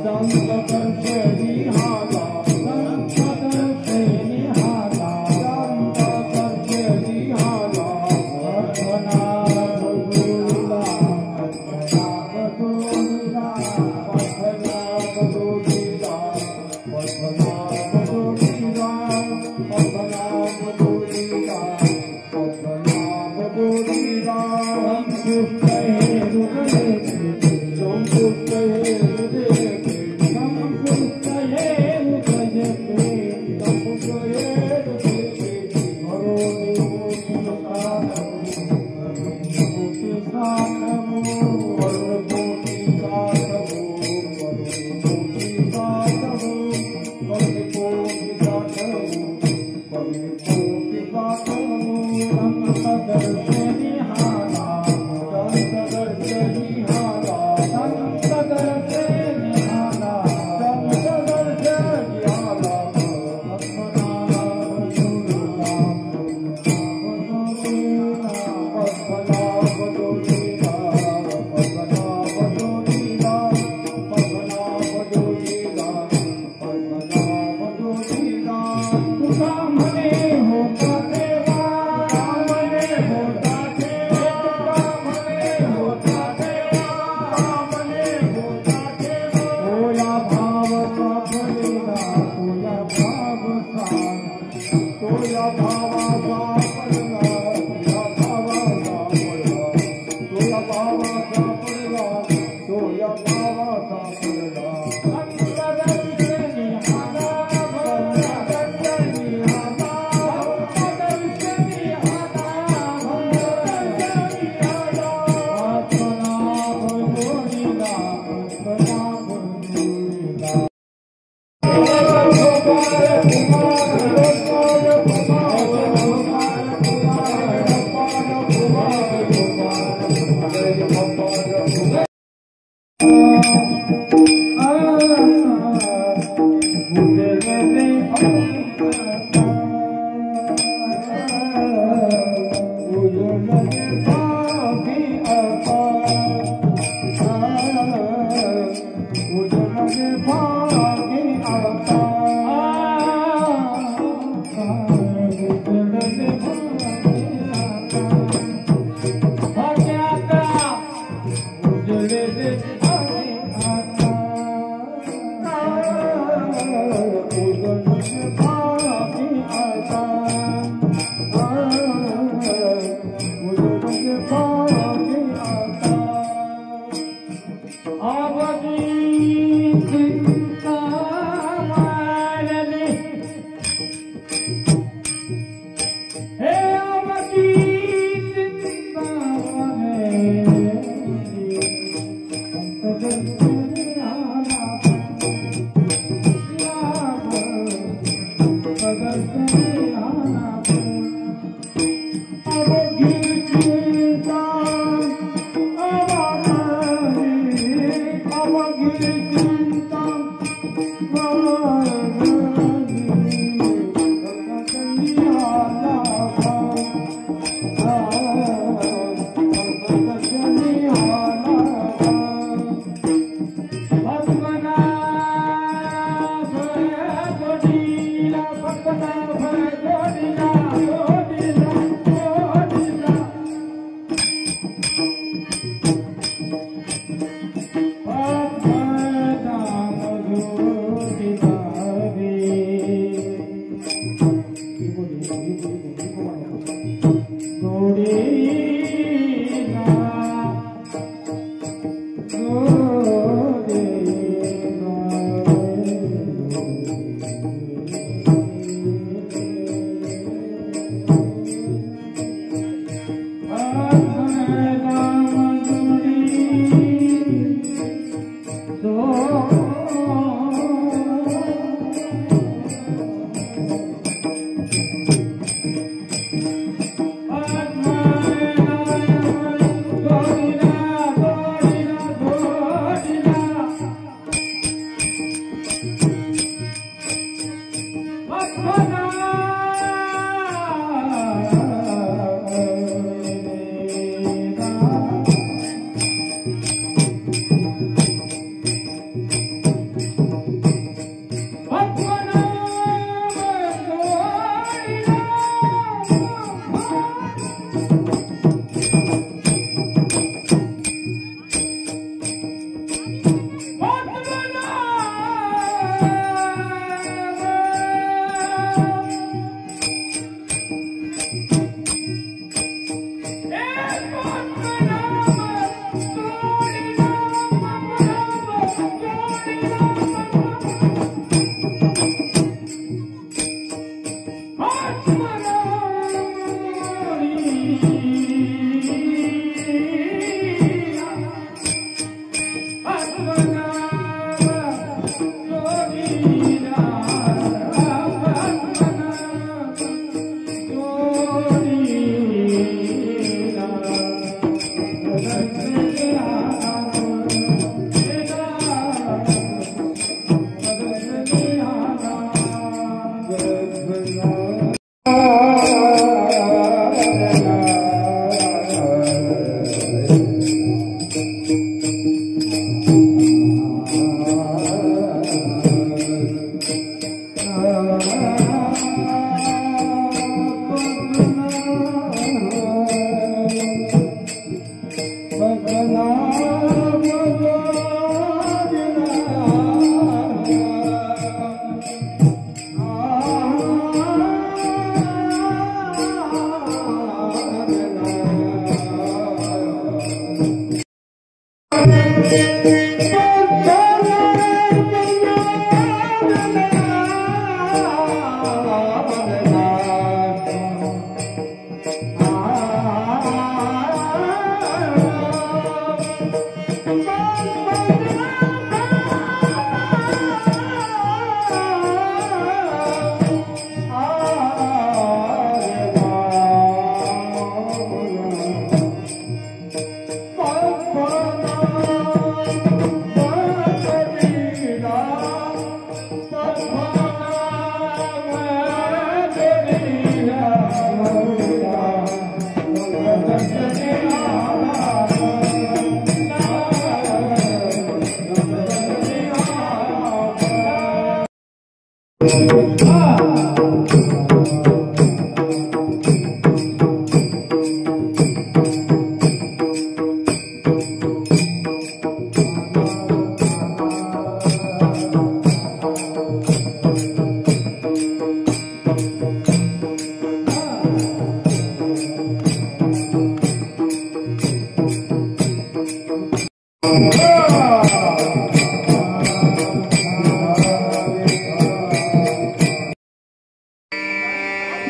संत कर्षणी हाता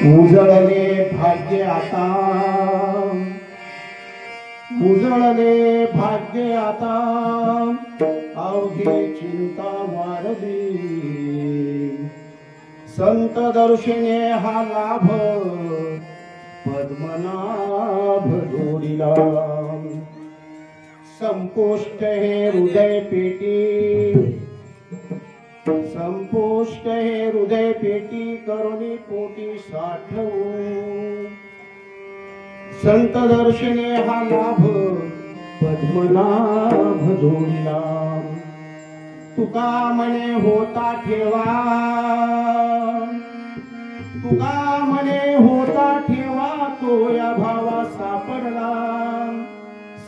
उजळले भाग्य आता, उजळले भाग्य आता, अवघे चिंता वाढली, संत दर्शने हा लाभ, पद्मनाभ जोडीला, संपुष्ट हे हृदय पेटी, संपुष्ट हे हृदय पेटी, करुणी पोटी साठवून, संत दर्शने हा लाभ, पद्मनाभ जोडीला, तुका म्हणे होता ठेवा, तुका म्हणे होता ठेवा, तो या भावा सापडला,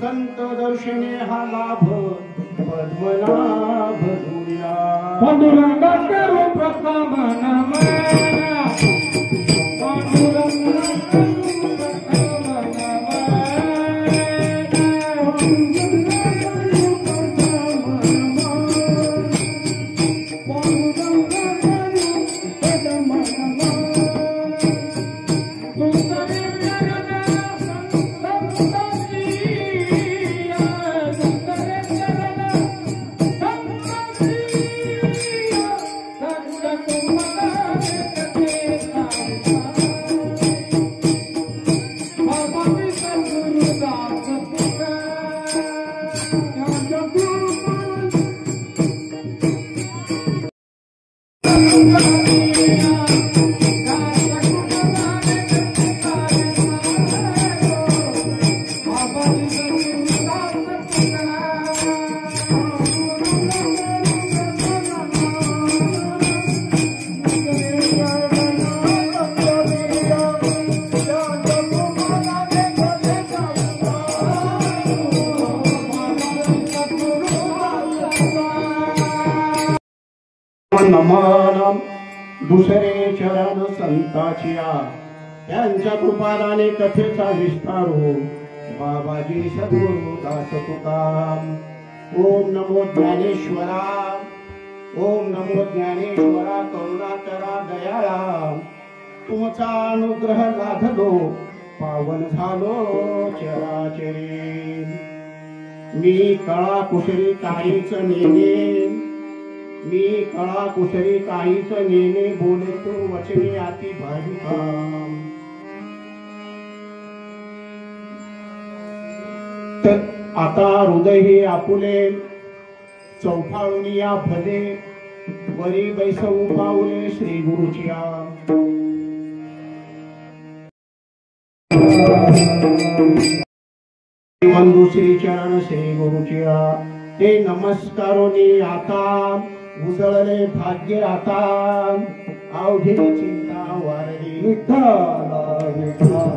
संत दर्शने हा लाभ, पद्मनाभ जोडीला, पांडुरंग करू प्रथम नमन, पांडुरंग नमन दुसरे चरण संताचिया, त्यांच्या कृपादाने कथेचा विस्तार हो, बाबाजी सद्गुरु दास तुकाराम. ओम नमो ज्ञानेश्वरा, ओम नमो ज्ञानेश्वरा, करुणाकरा दयाळा, तुमचा अनुग्रह लाभलो, पावन झालो चराचरी. मी कळा कुशरी काहीच नेने, मी कळा कुशरी काहीच नेने, बोलतो वचने अति भाविका. तर आता हृदय हे आपुले, चौफाळून या भले, वरी बैसवू पाऊले श्री गुरुचिया. वंदू श्री चरण श्री गुरुचिया, ते नमस्कारोनी आता, उजळले भाग्य आता, अवघी चिंता वारली, विठ्ठला विठ्ठला.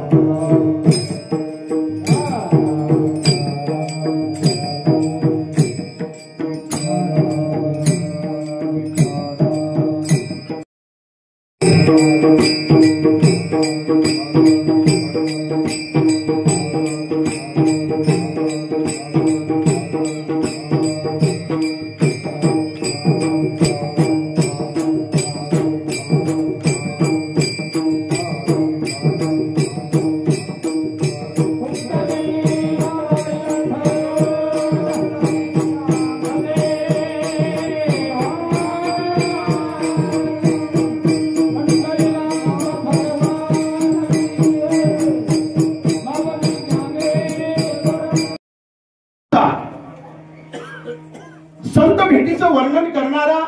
संत भेटीचं वर्णन करणारा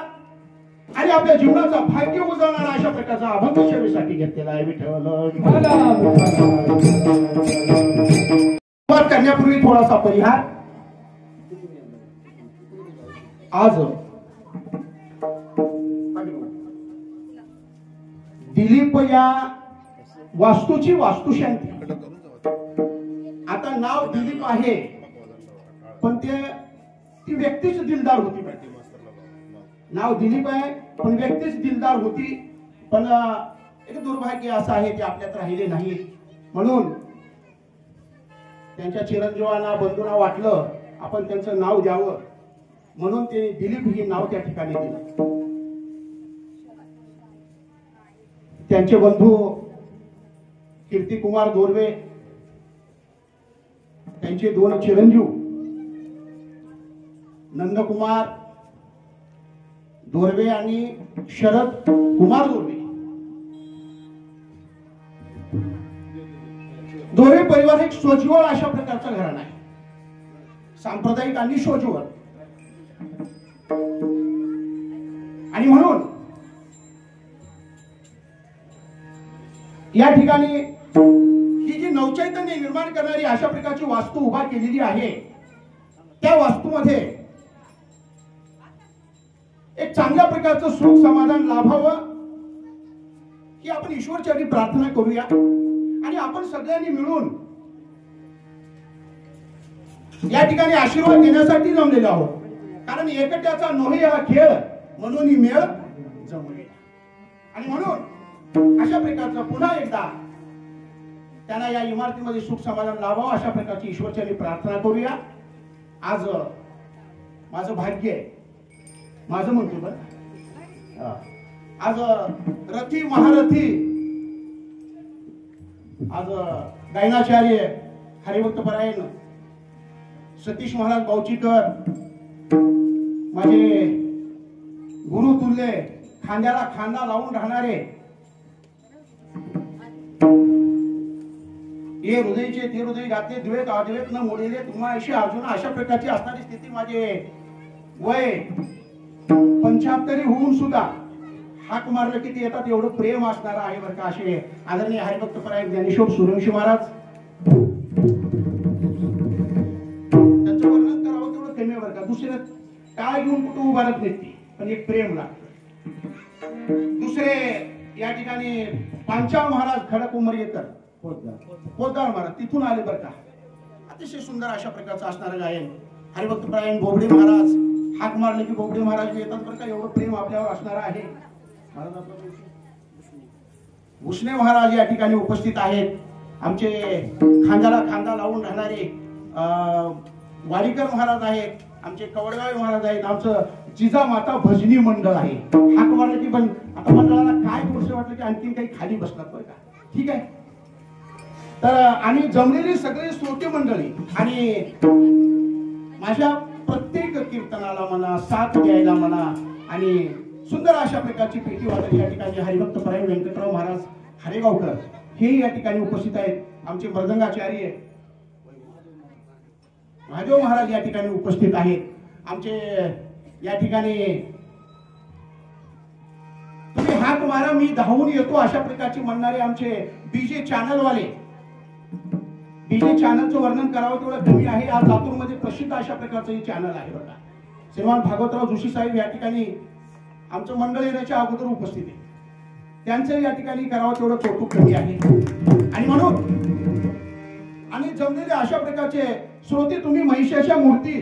आणि आपल्या जीवनाचा भाग्य उजळणारा अशा प्रकारचा अभंग सेवेसाठी घेतलेला आहे. विठ्ठल करण्यापूर्वी थोडासा परिहार. आज दिलीप या वास्तूची वास्तुशांती. आता नाव दिलीप आहे पण ती व्यक्तीच दिलदार होती. नाव दिलीप आहे पण व्यक्तीच दिलदार होती. पण एक दुर्भाग्य असं आहे ते आपल्यात राहिले नाही. म्हणून त्यांच्या चिरंजीवांना बंधूंना वाटलं आपण त्यांचं नाव द्यावं म्हणून ते दिलीप हे नाव त्या ठिकाणी दिलं. त्यांचे बंधू कीर्तिकुमार दोर्वे, त्यांचे 2 चिरंजीव नंदकुमार दोर्वे आणि शरद कुमार दोर्वे. दोर्वे परिवार एक सोज्वळ अशा प्रकारचं घराणं आहे. सांप्रदायिक आणि सोज्वळ. आणि म्हणून या ठिकाणी ही जी नवचैतन्य निर्माण करणारी अशा प्रकारची वास्तू उभा केलेली आहे त्या वास्तूमध्ये एक चांगल्या प्रकारचं सुख समाधान लाभावं ही आपण ईश्वरचरणी प्रार्थना करूया. आणि आपण सगळ्यांनी मिळून या ठिकाणी आशीर्वाद देण्यासाठी जमलेलो आहोत. कारण एकट्याचा नोहे हा खेळ म्हणून ही मेळ जमलेला. आणि म्हणून अशा प्रकारचं पुन्हा एकदा त्यांना या इमारतीमध्ये सुख समाधान लाभावं अशा प्रकारची ईश्वरचरणी प्रार्थना करूया. आज माझं भाग्य आहे, माझं म्हणतो बरं, आज रथी महारथी आज गायनाचार्य हरिभक्त परायण सतीश महाराज बावचीकर माझे गुरु तुल्य खांद्याला खांदा लावून राहणारे हे हृदयचे ते हृदय घातले द्वेत अद्वैत न मोडलेले तुम्हा अशी अजून अशा प्रकारची असणारी स्थिती माझे वय 75 होऊन सुद्धा हाक मारलं किती येतात एवढं प्रेम असणारा आहे बरं का. असे आदरणीय हरिभक्त परायण ज्ञानेश्वर सूर्यवंशी महाराज, त्यांचं वर्णन करावं तेवढं कमी आहे बरं का. दुसरे काय घेऊन कुठं उभारत नाही पण एक प्रेम लागतं. दुसरे या ठिकाणी पांचाळ महाराज खडक उमरेकर पोद्दार महाराज तिथून आले बरं का. अतिशय सुंदर अशा प्रकारचं असणारं गायन. हरिभक्त परायण बोबडे महाराज हाक मारले की बोबडे महाराज येतात बरं का. एवढं प्रेम आपल्यावर असणार आहे. भुसणे महाराज या ठिकाणी उपस्थित आहेत. आमचे खांद्याला खांदा लावून राहणारे वारीकर महाराज आहेत. आमचे कवडगाव महाराज आहेत. आमचं जिजामाता भजनी मंडळ आहे. हाक मारलं की पण आता मंडळाला काय गोष्ट वाटलं की आणखीन काही खाली बसणार बरं का. ठीक आहे. तर आम्ही जमलेली सगळे श्रोते मंडळी आणि माझ्या प्रत्येक कीर्तनाला म्हणा साथ द्यायला म्हणा आणि सुंदर अशा प्रकारची पेटी वादक या ठिकाणी हरिभक्त परायण व्यंकटराव महाराज हरेगावकर हे या ठिकाणी उपस्थित आहेत. आमचे मृदंगाचार्य महादेव महाराज या ठिकाणी उपस्थित आहेत. आमचे या ठिकाणी तुम्ही हाक मारा मी धावून येतो अशा प्रकारची म्हणणारे आमचे बीजे चॅनलवाले. बीजे चॅनलचं वर्णन करावं तेवढं कमी आहे. आज लातूरमध्ये प्रसिद्ध अशा प्रकारचं हे चॅनल आहे बघा. श्रीमान भागवतराव जोशी साहेब या ठिकाणी आमचं मंडळ येण्याच्या अगोदर उपस्थित आहे. त्यांचं या ठिकाणी करावं तेवढं कौतुक कमी आहे. आणि म्हणून आणि जमलेले अशा प्रकारचे श्रोते तुम्ही महिषाच्या मूर्ती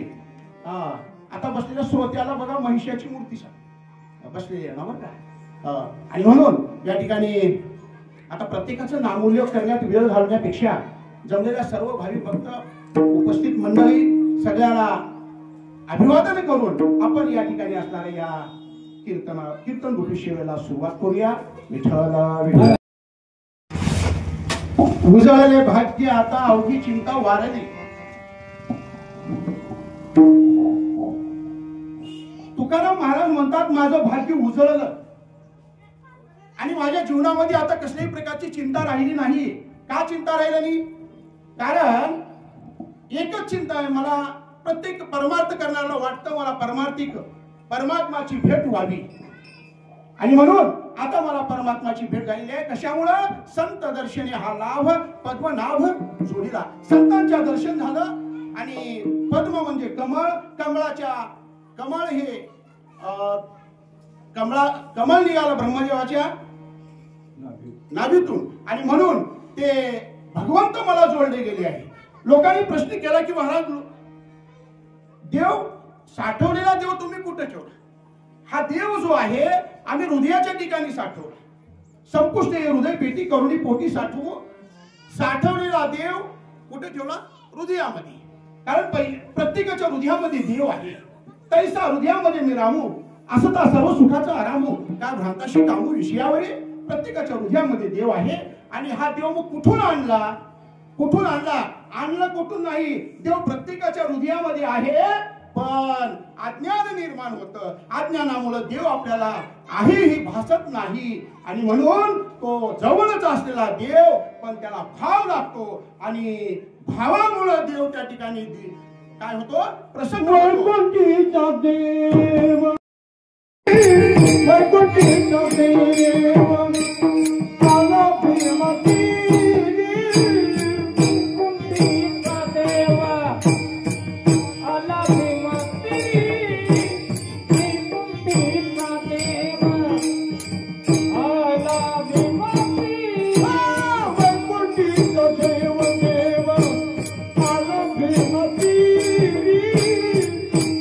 आता बसलेल्या श्रोत्याला बघा महिषाची मूर्ती बसलेली आहे ना बरं का. आणि म्हणून या ठिकाणी आता प्रत्येकाचं नामोल्लेख करण्यात वेळ घालण्यापेक्षा जमलेल्या सर्व भाविक भक्त उपस्थित मंडळी सगळ्याला अभिवादन करून आपण या ठिकाणी असणाऱ्या या कीर्तन रूपी सेवेला सुरुवात करूया. विठ्ठला उजळले भाग्य आता अवघी चिंता वारली. तुकाराम महाराज म्हणतात माझं भाग्य उजळलं आणि माझ्या जीवनामध्ये आता कसल्याही प्रकारची चिंता राहिली नाही. का चिंता राहिली नाही? कारण एकच चिंता आहे. मला प्रत्येक परमार्थ करणाऱ्याला वाटतं मला परमात्माची भेट व्हावी. आणि म्हणून आता मला परमात्माची भेट झालेली आहे. कशामुळं? संत दर्शने हा लाभ पद्मनाभ जोडीला. संतांच्या दर्शन झालं आणि पद्म म्हणजे कमळ. कमळ हे कमळ निघालं ब्रह्मदेवाच्या नाभीतून, आणि म्हणून ते भगवंत मला जोडले गेले आहे. लोकांनी प्रश्न केला की महाराज, देव साठवलेला देव तुम्ही कुठे ठेवला? हा देव जो आहे आम्ही हृदयाच्या ठिकाणी साठवला. संपुष्ट हृदय पेटी करुणी पोटी साठवू. साठवलेला देव कुठे ठेवला? हृदयामध्ये. कारण प्रत्येकाच्या हृदयामध्ये देव आहे. तैसा हृदयामध्ये मी रामू, असता सर्व सुखाचा आरामू. काय भ्रांताशी कामू विषयावर. प्रत्येकाच्या हृदयामध्ये देव आहे. आणि हा देव मग कुठून आणला? कुठून आणला? आणला कुठून नाही. देव प्रत्येकाच्या हृदयामध्ये आहे, पण अज्ञान निर्माण होतं. अज्ञानामुळे देव आपल्याला आहे हे भासत नाही. आणि म्हणून तो जवळच असलेला देव, पण त्याला भाव लागतो. आणि भावामुळे देव त्या ठिकाणी काय होतो? प्रसन्न होतो. वैकुंठीचा देव, वैकुंठीचा देव, आला भीमती. वैकुंठीचा देवा, आला भीमती. वैकुंठीचा देवा, आला भीमती. वैकुंठीचा देव देवा, आला भीमती.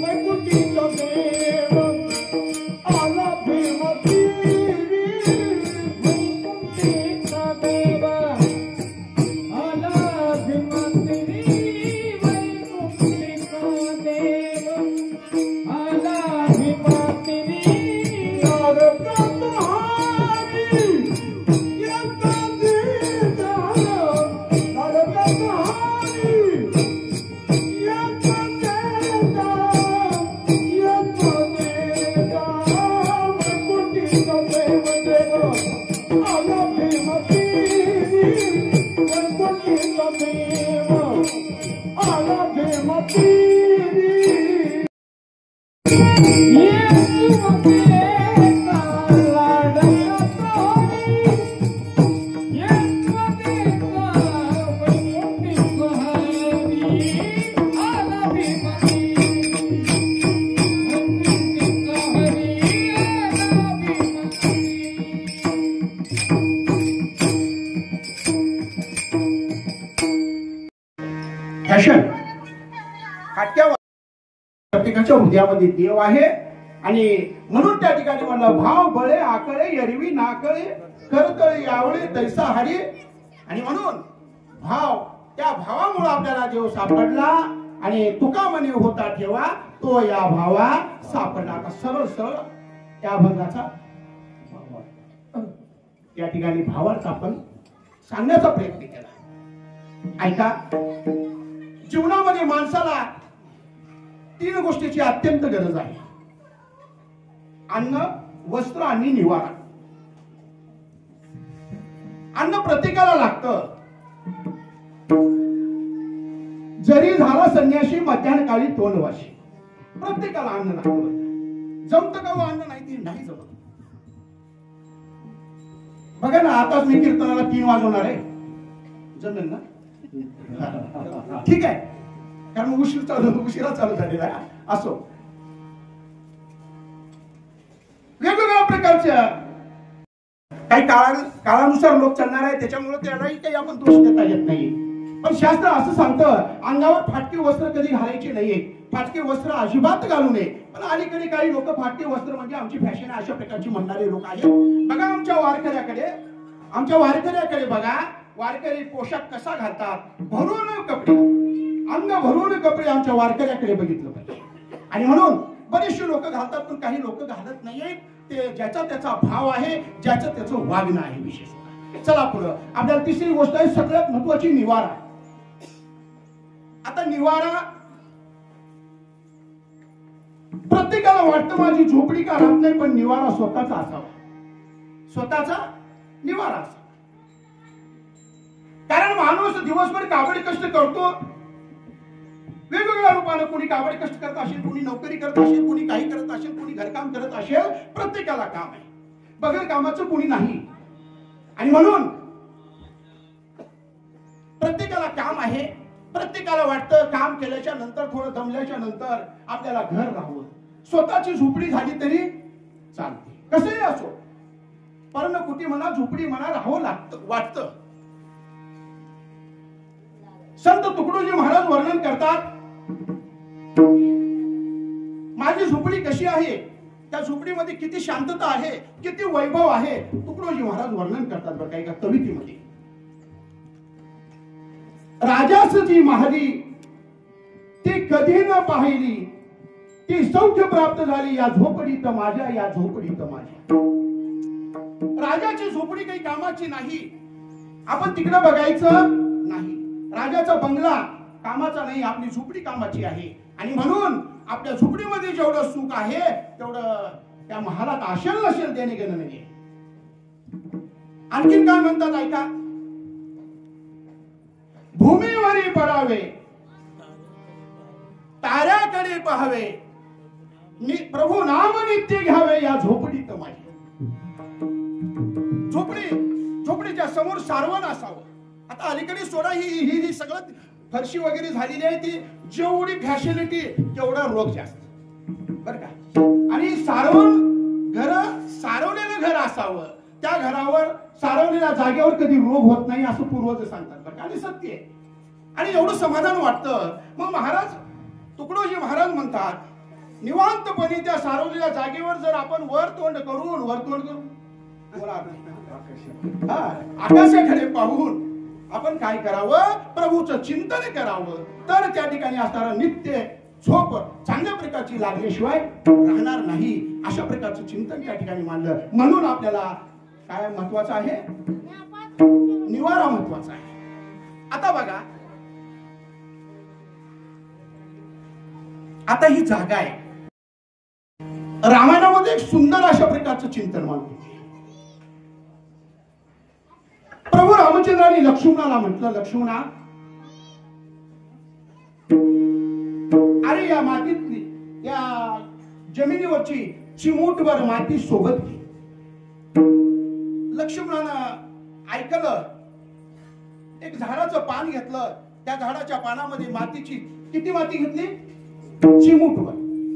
वैकुंठीचा देव, आला भीमती. वैकुंठीचा देवा, आला भीमती. वैकुंठीचा देव, आला भीमती. फॅशन फाटक्यावर प्रत्येकाच्या हृदयामध्ये देव आहे. आणि म्हणून त्या ठिकाणी म्हणलं, भाव बळे आकळे एरवी नाकळे करतळे यावळे तैसा हरी. आणि म्हणून भाव, त्या भावामुळे आपल्याला देव सापडला. आणि तुका म्हणे होता ठेवा, तो या भावा सापडला. आता सरळ सरळ त्या अभंगाचा त्या ठिकाणी भावार्थ आपण सांगण्याचा प्रयत्न केला. ऐका, जीवनामध्ये माणसाला 3 गोष्टीची अत्यंत गरज आहे: अन्न, वस्त्र आणि निवारा. अन्न प्रत्येकाला लागतं. जरी झाला संन्याशी मध्यान काळी तोंडवाशी, प्रत्येकाला अन्न लागतं. जमत का अन्न नाही ती नाही जमत. बघा ना, आताच मी कीर्तनाला 3 वाजवणार आहे. जमेल ना? ठीक आहे, कारण उशिरा चालू झालेला आहे. असो, वेगवेगळ्या प्रकारच्या काही काळानुसार लोक चालणार आहे, त्याच्यामुळे त्यालाही काही आपण दोष देता येत नाही. पण शास्त्र असं सांगतं, अंगावर फाटके वस्त्र कधी घालायचे नाहीये. फाटके वस्त्र अजिबात घालू नये. पण अलीकडे काही लोक फाटके वस्त्र म्हणजे आमची फॅशन आहे अशा प्रकारची म्हणणारे लोक आहेत. बघा आमच्या वारकऱ्याकडे बघा, वारकरी पोशाख कसा घालतात, भरून कपडे, अंग भरून कपडे आमच्या वारकऱ्याकडे बघितलं पाहिजे. आणि म्हणून बरेचसे लोक घालतात, पण काही लोक घालत नाहीये. ते ज्याचा त्याचा भाव आहे, ज्याचं त्याचं वागणं आहे विशेष. चला पुढं. आपल्याला तिसरी गोष्ट आहे, सगळ्यात महत्वाची, निवारा. आता निवारा, प्रत्येकाला वाटतं माझी झोपडी का राहत नाही, पण निवारा स्वतःचा असावा. स्वतःचा निवारा असावा. कारण माणूस दिवसभर काबड कष्ट करतो, वेगवेगळ्या रूपाने. कोणी काबड कष्ट करत असेल, कोणी नोकरी करत असेल, कोणी काही करत असेल, कोणी घरकाम करत असेल. प्रत्येकाला काम आहे, बगैर कामाचं कोणी नाही. आणि म्हणून प्रत्येकाला काम आहे. प्रत्येकाला वाटतं काम केल्याच्या नंतर, थोडं दमल्याच्या नंतर आपल्याला घर राहावं, स्वतःची झोपडी झाली तरी चालते. कसंही असो, पर्णकुटी म्हणा, झोपडी म्हणा, राहावं लागतं वाटतं. संत तुकडोजी महाराज वर्णन करतात, माझी झोपडी कशी आहे, त्या झोपडीमध्ये किती शांतता आहे, किती वैभव आहे, तुकडोजी महाराज वर्णन करतात बरं का एका कवितेमध्ये. राजास जी महाली ती कधी न पाहिली, ती सौख्य प्राप्त झाली या झोपडीत माझ्या, या झोपडीत माझ्या. राजाची झोपडी काही कामाची नाही, आपण तिकडे बघायचं नाही. राजाचा बंगला कामाचा नाही, आपली झोपडी कामाची आहे. आणि म्हणून आपल्या झोपडीमध्ये जेवढं सुख आहे तेवढं त्या महालात आशेल नसेल देणे गेलं नाहीये. आणखीन काय म्हणतात ऐका, भूमीवरी पडावे, ताऱ्याकडे पाहावे, प्रभू नाम नित्य घ्यावे या झोपडीत माझी. झोपडीच्या समोर सारवण असावं. आता अलीकडे सोडा ही सगळं फरशी वगैरे झालेली आहे, ती जेवढी फॅसिलिटी तेवढा रोग जास्त बर का. आणि सारवलेलं घर असावं, त्या घरावर सारवलेल्या जागेवर कधी रोग होत नाही असं पूर्वज सांगतात बरं का. आणि सत्य आहे. आणि एवढं समाधान वाटतं. मग महाराज तुकडोजी महाराज म्हणतात, निवांतपणे त्या सारवलेल्या जागेवर जर आपण वर तोंड करून आकाशाकडे पाहून आपण काय करावं, प्रभूचं चिंतन करावं, तर त्या ठिकाणी असणारा नित्य झोप चांगल्या प्रकारची लागल्याशिवाय राहणार नाही. अशा प्रकारचं चिंतन त्या ठिकाणी मानलं. म्हणून आपल्याला काय महत्वाचं आहे, निवारा महत्वाचा आहे. आता बघा, आता ही जागा आहे. रामायणामध्ये एक सुंदर अशा प्रकारचं चिंतन मानतो. प्रभू रामचंद्रांनी लक्ष्मणाला म्हटलं, लक्ष्मणा अरे या मातीतली, या जमिनीवरची चिमूटभर माती सोबत घे. लक्ष्मणानं ऐकलं. एक झाडाचं पान घेतलं, त्या झाडाच्या पानामध्ये मातीची किती माती घेतली,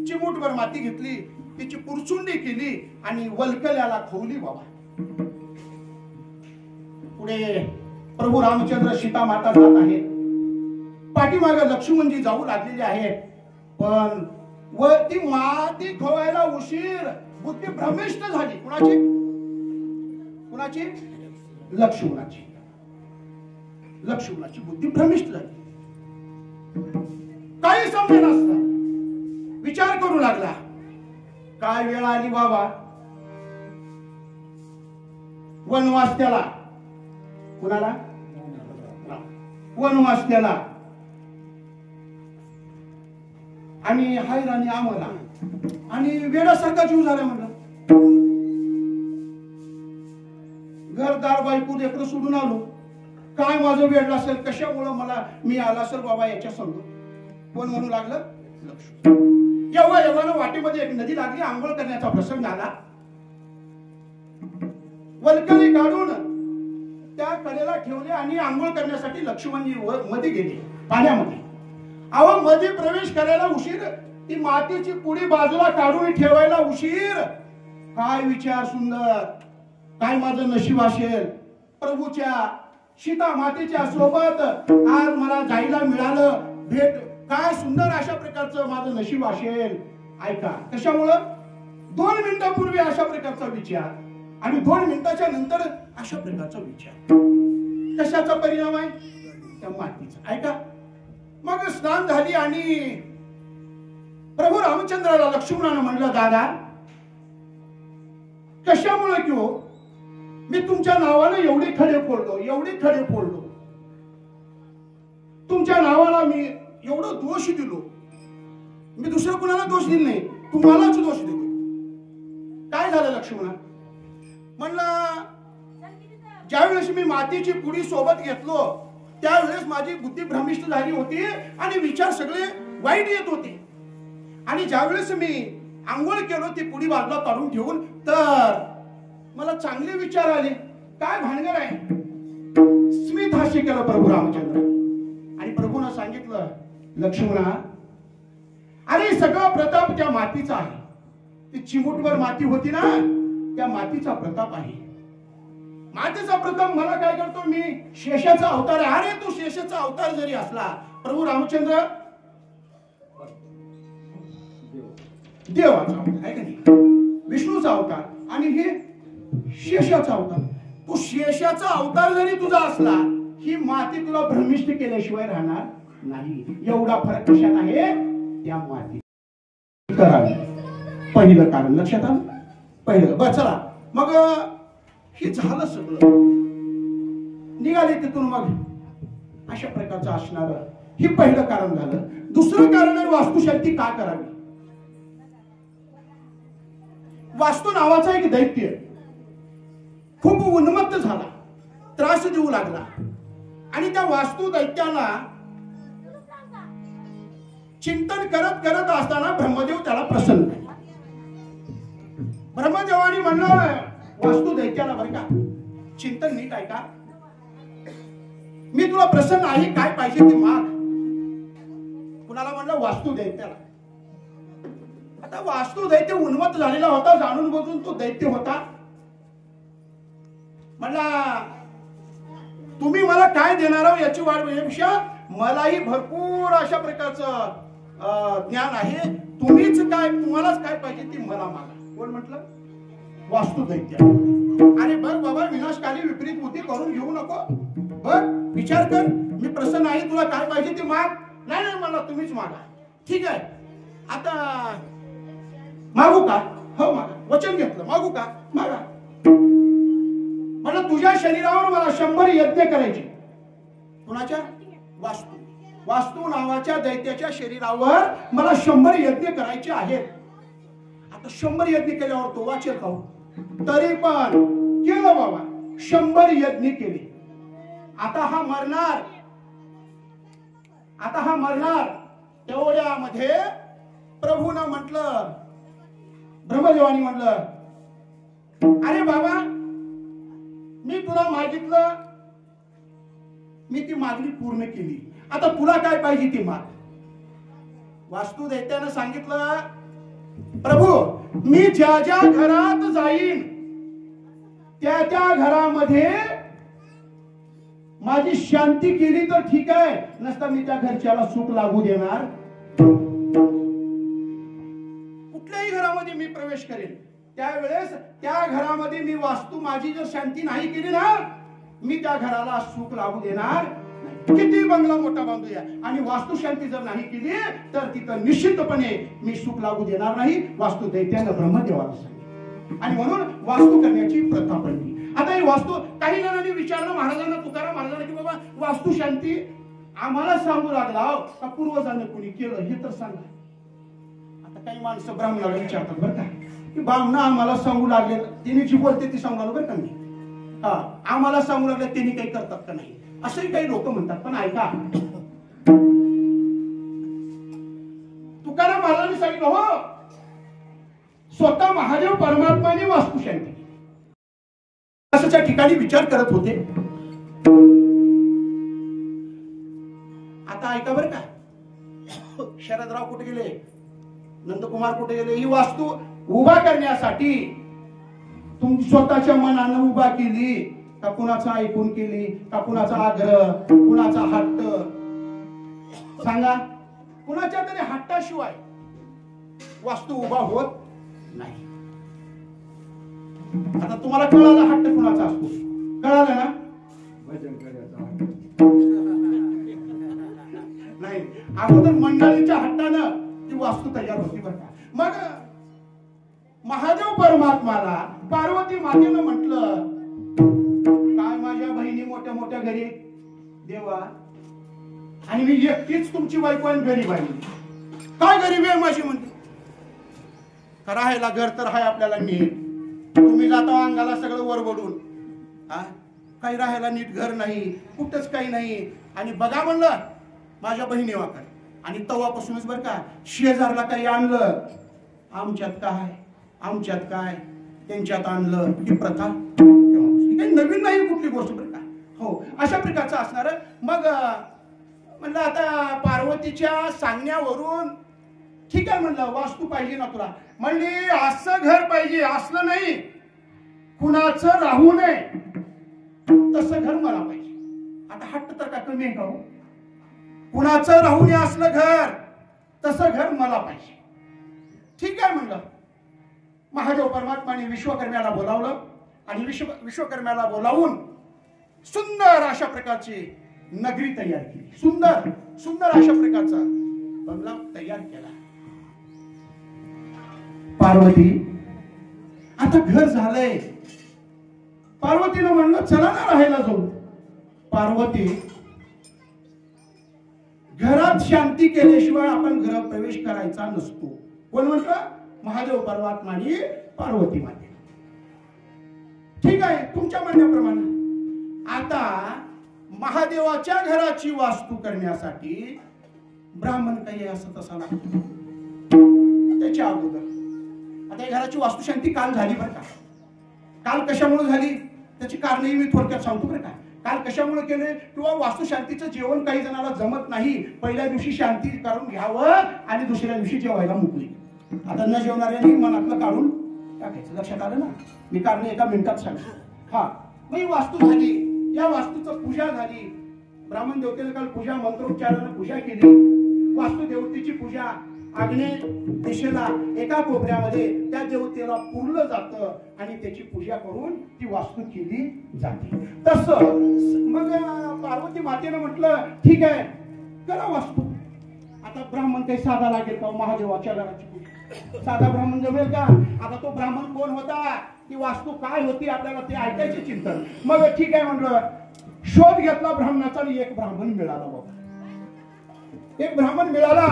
चिमूटभर माती घेतली, तिची पुरचुंडी केली आणि वल्कल्याला खवली बाबा. पुढे प्रभू रामचंद्र सीता माता जात आहेत, पाठीमागे लक्ष्मणजी जाऊ लागलेले आहेत. पण व ती माती खवायला उशीर, बुद्धी भ्रमिष्ट झाली. कुणाची लक्ष्मणाची बुद्धी भ्रमिष्ट झाली. काही समजे नसतं, विचार करू लागला, काय वेळ आली बाबा, वनवास त्याला. कुणाला? वनवास त्याला. आणि हैराणी आम्हाला, आणि वेडासारखा जीव झाला. म्हणलं घरदार बायको लेकरं सोडून आलो, काय माझं वेळ असेल, कशामुळं मला मी आला असेल बाबा याच्या संग. कोण म्हणू लागलं, लक्ष्मण. एवढं वाटेमध्ये एक नदी लागली, आंघोळ करण्याचा प्रसंग आला. वल्कली काढून त्या कडेला ठेवले आणि आंघोळ करण्यासाठी लक्ष्मणजी मध्ये गेले पाण्यामध्ये. अहो मध्ये प्रवेश करायला उशीर, ती मातीची पुडी बाजूला काढून ठेवायला उशीर. काय विचार सुंदर, काय माझं नशीब असेल, प्रभूच्या सीता मातेच्या सोबत आज मला जायला मिळालं भेट. काय सुंदर अशा प्रकारचं माझं नशीब असेल. ऐका, कशामुळं 2 मिनिटापूर्वी अशा प्रकारचा विचार आणि 2 मिनिटाच्या नंतर अशा प्रकारचा विचार. कशाचा परिणाम आहे, त्या मातीचा. ऐका, मग स्नान झाली आणि प्रभू रामचंद्राला लक्ष्मणानं म्हणलं, दादा कशामुळे किंवा मी तुमच्या नावानं एवढे खडे फोडलो, तुमच्या नावाला मी एवढं दोष दिलो. मी दुसऱ्या कुणाला दोष दिला नाही, तुम्हालाच दोष दिलो. काय झालं लक्ष्मणा? म्हणलं ज्यावेळेस मी मातीची पुडी सोबत घेतलो त्यावेळेस माझी बुद्धी भ्रमिष्ट झाली होती आणि विचार सगळे वाईट येत होते. आणि ज्यावेळेस मी आंघोळ केलो, ती पुडी बाजूला काढून ठेवून, तर मला चांगले विचार आले. काय भानगड आहे? स्मित हास्य केलं प्रभू रामचंद्र. आणि प्रभूनं सांगितलं, लक्ष्मणा अरे सगळा प्रताप त्या मातीचा आहे. ती चिमूटभर माती होती ना, त्या मातीचा प्रताप आहे. मातेचा प्रथम मला काय करतो, मी शेषाचा अवतार आहे. अरे तू शेषाचा अवतार जरी असला, प्रभू रामचंद्र देवाचा अवतार आहे का नाही, विष्णूचा अवतार, आणि हे शेषाचा अवतार. तू शेषाचा अवतार जरी तुझा असला, ही माती तुला भ्रमिष्ट केल्याशिवाय राहणार नाही. एवढा फरक कशात आहे, त्या माती. पहिलं कारण लक्षात आलं, पहिलं. बरं चला मग हे झालं सगळं, निघाले तिथून. मग अशा प्रकारचं असणार हे पहिलं कारण झालं. दुसरं कारण आहे वास्तुशांती का करावी. वास्तू नावाचा एक दैत्य खूप उन्मत्त झाला, त्रास देऊ लागला, आणि त्या वास्तू दैत्याला चिंतन करत करत असताना ब्रह्मदेव त्याला प्रसन्न झाले. ब्रह्मदेवानी म्हणलं वास्तू दैत्याला, बरं का, चिंतन नीट आहे का, मी तुला प्रसन्न आहे, काय पाहिजे ते माग. कुणाला म्हणलं, वास्तू दैत्याला. आता वास्तू दैत्य उन्मत्त झालेला होता, जाणून बुजून तो दैत्य होता. म्हणला तुम्ही मला काय देणार आहो याची वाट बघण्यापेक्षा मलाही भरपूर अशा प्रकारचं ज्ञान आहे, तुम्हीच काय, तुम्हालाच काय पाहिजे ती मला मागा. कोण म्हटलं, वास्तू दैत्य. अरे बघ बाबा, विनाशकाली विपरीत बुद्धी करून घेऊ नको, बघ विचार कर, मी प्रसन्न आहे, तुला काय पाहिजे ते माग. नाही नाही, मला तुम्हीच मागा. ठीक आहे, आता मागू का, हो मागा, वचन घेतलं, मागू का, मागा. म्हणलं तुझ्या शरीरावर मला 100 यज्ञ करायचे. कुणाच्या, वास्तू. वास्तू नावाच्या दैत्याच्या शरीरावर मला 100 यज्ञ करायचे आहेत. आता 100 यज्ञ केल्यावर तो वाचेल का, तरी पण केलं बाबा, 100 यज्ञ केले. आता हा मरणार, आता हा मरणार. तेवढ्यामध्ये प्रभूनं म्हटलं, ब्रह्मदेवानी म्हटलं, अरे बाबा, मी तुला मागितलं, मी ती मागणी पूर्ण केली, आता तुला काय पाहिजे ती माग. वास्तू दैत्यानं सांगितलं, प्रभू मी ज्या ज्या घरात जाईन त्या त्या घरामध्ये माझी शांती केली तर ठीक आहे, नसता मी त्या घरच्याला सुख लागू देणार. कुठल्याही घरामध्ये मी प्रवेश करेन, त्यावेळेस त्या घरामध्ये मी वास्तू माझी जर शांती नाही केली ना, मी त्या घराला सुख लागू देणार. किती बंगला मोठा बांधूया, आणि वास्तू शांती जर नाही केली तर तिथं निश्चितपणे मी सुख लागू देणार नाही. वास्तू दैत्यानं ब्रह्मदेवाला सांगितलं, आणि म्हणून वास्तू करण्याची प्रथा पडली. आता ही वास्तू, काही जणांनी विचारलं महाराजांना, तुकाराम महाराजांना, की बाबा वास्तू शांती आम्हाला सांगू लागला का पूर्वजांनी कोणी केलं हे तर सांगा. आता काही माणसं ब्राह्मणाला विचारतात बरं का, की ब्राह्मण आम्हाला सांगू लागले, तिने जी बोलते ती सांगू लागलो बरं का मी, आम्हाला सांगू लागले, त्यांनी काही करतात का नाही, असंही काही लोक म्हणतात. पण ऐका, तुकाराम महाराजांनी सांगितलं, हो स्वतः महादेव परमात्माने वास्तू शांती असंच्या ठिकाणी विचार करत होते. आता ऐका बरं का, शरदराव कुठे गेले, नंदकुमार कुठे गेले, ही वास्तू उभा करण्यासाठी तुम्ही स्वतःच्या मनानं उभा केली का कुणाचा ऐकून केली, का कुणाचा आग्रह, कुणाचा हट्ट, सांगा. कुणाच्या तरी हट्टाशिवाय वास्तू उभा होत नाही. आता तुम्हाला कळालं हट्ट कुणाचा असतो, कळालं ना, भजन करायचं नाही, अगोदर मंडळीच्या हट्टानं ती वास्तू तयार होती बरं का. मग महादेव परमात्माला पार्वती मातेनं म्हटलं, काय माझ्या बहिणी मोठ्या मोठ्या घरी देवा, आणि मी एकटीच तुमची बायको आणि गरीब आहे, काय गरीबी आहे माझी म्हणते. राहायला घर तर आहे आपल्याला नीट, तुम्ही जाता अंगाला सगळं वरबडून, काही राहायला नीट घर नाही, कुठंच काही नाही. आणि बघा म्हणलं माझ्या बहिणी वाकडे, आणि तवापासूनच बरं का शेजारला काही आणलं, आमच्यात काय आमच्यात काय त्यांच्यात आणलं, ही प्रथा काही नवीन नाही कुठली गोष्ट बरं का. हो, अशा प्रकारचं असणार. मग म्हणलं आता पार्वतीच्या सांगण्यावरून ठीक आहे म्हणलं, वास्तू पाहिजे ना तुला, म्हणली असं घर पाहिजे, असलं नाही, कुणाचं राहू नये, तसं घर मला पाहिजे. आता हट्ट तर का कमी आहे का हो? कुणाचं राहून असलं घर तसं घर मला पाहिजे. ठीक आहे म्हणलं. महादेव परमात्माने विश्वकर्म्याला बोलावलं आणि विश्वकर्म्याला बोलावून सुंदर अशा प्रकारची नगरी तयार केली. सुंदर सुंदर अशा प्रकारचा बंगला तयार केला. पार्वती आता घर झालंय. पार्वतीनं म्हणलं चला ना राहायला जाऊ. पार्वती घरात शांती केल्याशिवाय आपण घरात प्रवेश करायचा नसतो. कोण म्हणतं? महादेव परमात्माने पार्वती माते. ठीक आहे तुमच्या म्हणण्याप्रमाणे. आता महादेवाच्या घराची वास्तू करण्यासाठी ब्राह्मण काही असं तसा लागतो. त्याच्या अगोदर आता या घराची वास्तुशांती काल झाली बरं का. काल कशामुळे झाली त्याची कारणही मी थोडक्यात सांगतो बरं का. काल कशामुळे केले किंवा वास्तुशांतीचं जेवण काही जणांना जमत नाही. पहिल्या दिवशी शांती करून घ्यावं आणि दुसऱ्या दिवशी जेवायला मोकळी. आता न जेवणाऱ्यांनी मनातलं काढून टाकायचं. लक्षात आलं ना. मी कारण एका मिनिटात सांगतो. हा मग ही वास्तू झाली. या वास्तूचं पूजा झाली. ब्राह्मण देवतेला काल पूजा मंत्रोच्चाराने पूजा केली. वास्तू देवतेची पूजा आग्नेय दिशेला एका कोपऱ्यामध्ये त्या देवतेला पुरलं जातं आणि त्याची पूजा करून ती वास्तू केली जाते. तसं मग पार्वती मातेनं म्हटलं ठीक आहे करा वास्तू. आता ब्राह्मण काही साधा लागेल का? महादेवाच्या घराची पूजा साधा ब्राह्मण जमेल का? आता तो ब्राह्मण कोण होता, ती वास्तू काय होती, आपल्याला ते ऐकायचे चिंतन. मग ठीक आहे म्हणलं. शोध घेतला ब्राह्मणाचा आणि एक ब्राह्मण मिळाला. बाबा एक ब्राह्मण मिळाला.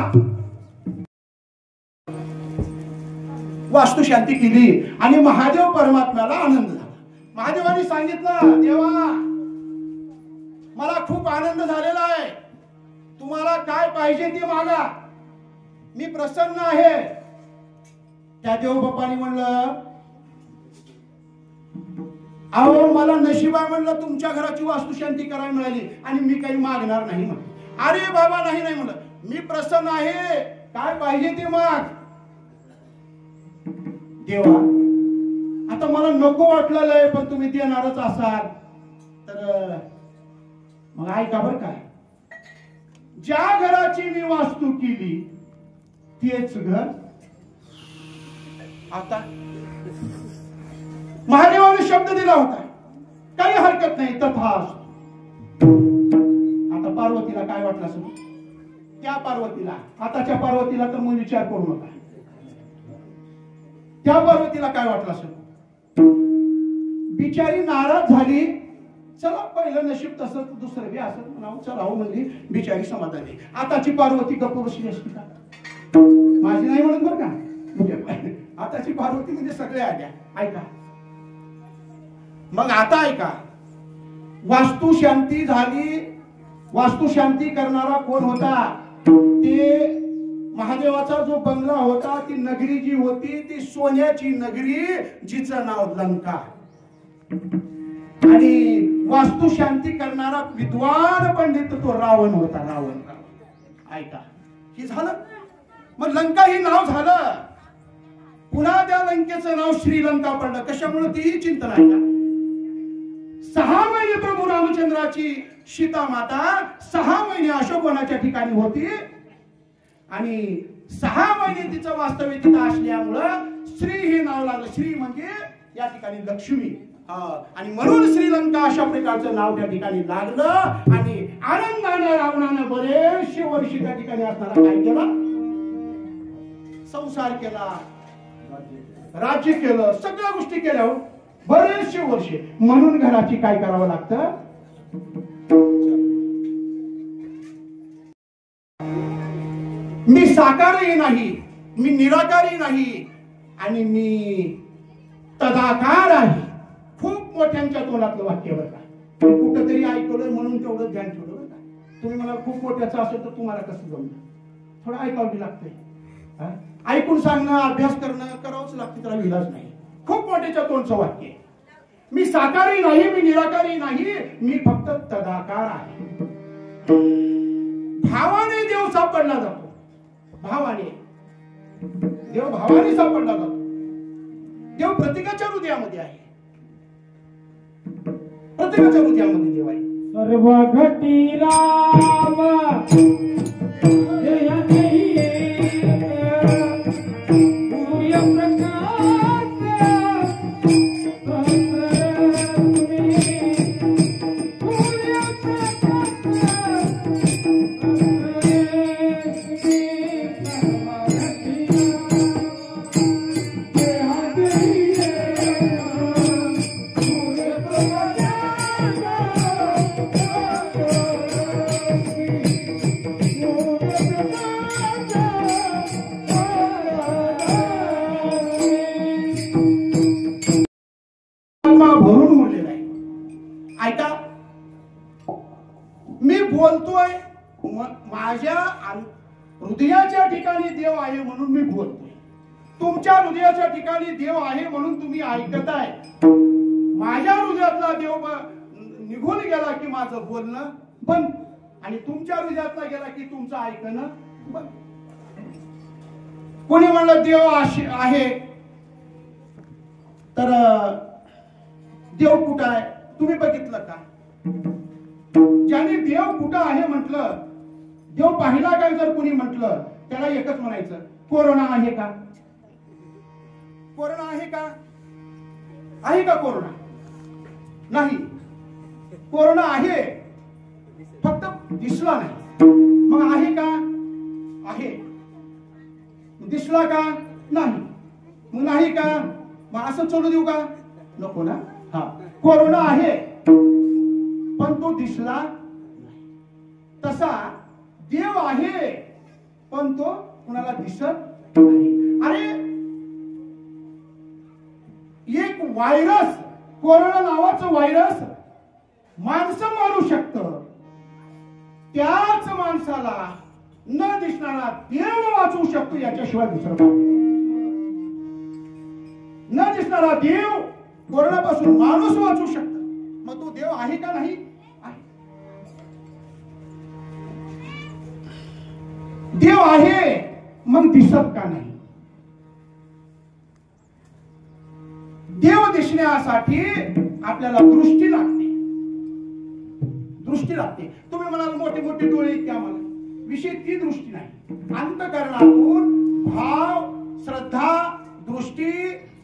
वास्तू शांती केली आणि महादेव परमात्म्याला आनंद झाला. महादेवाने सांगितलं देवा मला खूप आनंद झालेला आहे. तुम्हाला काय पाहिजे ते मागा. मी प्रसन्न आहे. त्या देव बाप्पाने म्हणलं अहो मला नशिबा म्हणलं तुमच्या घराची वास्तुशांती करायला मिळाली आणि मी काही मागणार नाही म्हणलं. अरे बाबा नाही नाही म्हणलं मी प्रसन्न आहे. काय पाहिजे ते माग. देवा आता मला नको वाटलेलं आहे पण तुम्ही देणारच असाल तर मग ऐका बरं काय. ज्या घराची मी वास्तू केली तेच घर आता महादेवाने शब्द दिला होता. काही हरकत नाही तथास्तु. आता पार्वतीला काय वाटलं असेल? त्या पार्वतीला आताच्या पार्वतीला तर मग विचार करू नका. त्या पार्वतीला काय वाटलं असेल? बिचारी नाराज झाली. चला पहिलं नशीब तसं दुसरं बी असं म्हणावं. चला हो म्हणजे बिचारी समाधानी. आताची पार्वती गप्प बसली असती का? माझी नाही म्हणत बरं का. म्हणजे आताची पार्वती म्हणजे सगळे आल्या. ऐका मग आता ऐका. वास्तू शांती झाली. वास्तू शांती करणारा कोण होता? ते महादेवाचा जो बंगला होता ती नगरी जी होती ती सोन्याची नगरी जिचं नाव लंका. आणि वास्तू शांती करणारा विद्वान पंडित तो रावण होता. रावण. ऐका हे झालं. मग लंका ही नाव झालं. पुन्हा त्या लंकेचं नाव श्रीलंका पडलं. कशामुळे तीही चिंतन आहे का. 6 महिने प्रभू रामचंद्राची सीता माता 6 महिने अशोकवनाच्या ठिकाणी होती आणि 6 महिने तिचं वास्तव्य तिथं असल्यामुळं श्री हे नाव लागलं. श्री म्हणजे या ठिकाणी लक्ष्मी. आणि म्हणून श्रीलंका अशा प्रकारचं नाव त्या ठिकाणी लागलं. आणि आनंदाने रावणानं बरेचसे वर्ष त्या ठिकाणी असताना काय केलं? संसार केला, राज्य केलं, सगळ्या गोष्टी केल्या बरेचसे वर्ष. म्हणून घराची काय करावं लागतं? मी साकारही नाही, मी निराकारही नाही आणि मी तदाकार आहे. खूप मोठ्यांच्या तोंडातलं वाक्य बरं का. कुठं तरी ऐकलं म्हणून तेवढं ध्यान ठेवलं बरं का. तुम्ही मला खूप मोठ्याचं असेल तर तुम्हाला कसं जमलं? थोडं ऐकावं लागतंय. ऐकून सांगणं अभ्यास करणं करावंच लागतं. त्याला विलाज नाही. खूप मोठ्याच्या तोंडचं वाक्य. मी साकारही नाही, मी निराकारही नाही, मी फक्त तदाकार आहे. भावाने देव सापडला जातो. भावाने देव भावाने सापडला जातो. देव प्रत्येकाच्या हृदयामध्ये आहे. प्रत्येक प्रत्येकाच्या हृदयामध्ये देव आहे. सर्व घटी राम देह नाही सूर्य प्रकाश भरून उरलेला आहे. ऐका, मी बोलतोय माझ्या हृदयाच्या ठिकाणी देव आहे म्हणून मी बोलतोय. तुमच्या हृदयाच्या ठिकाणी देव आहे म्हणून तुम्ही ऐकताय. माझ्या हृदयातला देव निघून गेला की माझं बोलणं बंद, आणि तुमच्या हृदयातला गेला की तुमचं ऐकणं बंद. कोणी म्हणलं देव आहे तर देव कुठं आहे तुम्ही बघितलं का? ज्याने देव कुठं आहे म्हटलं, देव पाहिला काय जर कोणी म्हटलं, त्याला एकच म्हणायचं, कोरोना आहे का? कोरोना आहे का? आहे का कोरोना? नाही. कोरोना आहे, फक्त दिसला नाही. मग आहे का? आहे. दिसला का? नाही. मग नाही का? मग असं सोडू देऊ का? नको ना. हा, कोरोना आहे पण तो दिसला नाही. तसा देव आहे पण तो कुणाला दिसत नाही. अरे एक व्हायरस, कोरोना नावाचं व्हायरस माणसं मारू शकतं, त्याच माणसाला न दिसणारा देव वाचवू शकतो, याच्याशिवाय दुसरं काय? न दिसणारा देव कोरोनापासून माणूस वाचू शकतो. मग तो देव आहे का? नाही आहे. देव आहे मग दिसत का नाही? देव दिसण्यासाठी आपल्याला दृष्टी लागते. दृष्टी लागते. तुम्ही म्हणाल मोठे मोठे डोळे आहेत आम्हाला, विषय ती दृष्टी नाही. अंतःकरणातून भाव, श्रद्धा, दृष्टी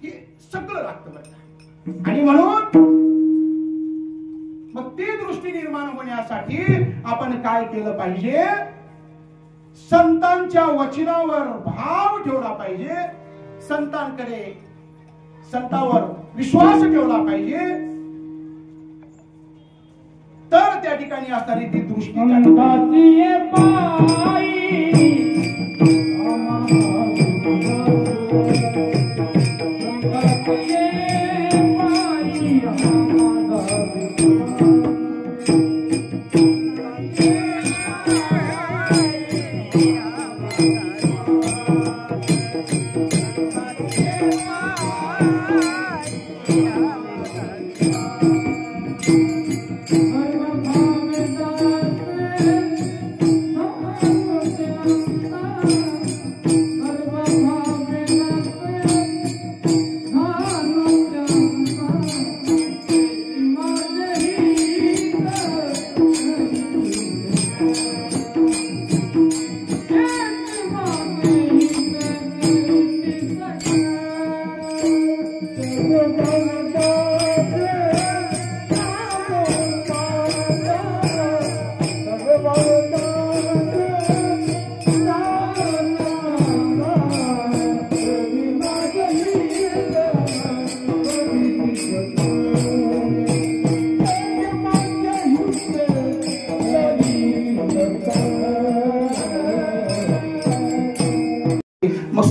हे सगळं लागतं बरं. आणि म्हणून मग ती दृष्टी निर्माण होण्यासाठी आपण काय केलं पाहिजे? संतांच्या वचनावर भाव ठेवला पाहिजे, संतावर विश्वास ठेवला पाहिजे, तर त्या ठिकाणी असणारी ती दृष्टी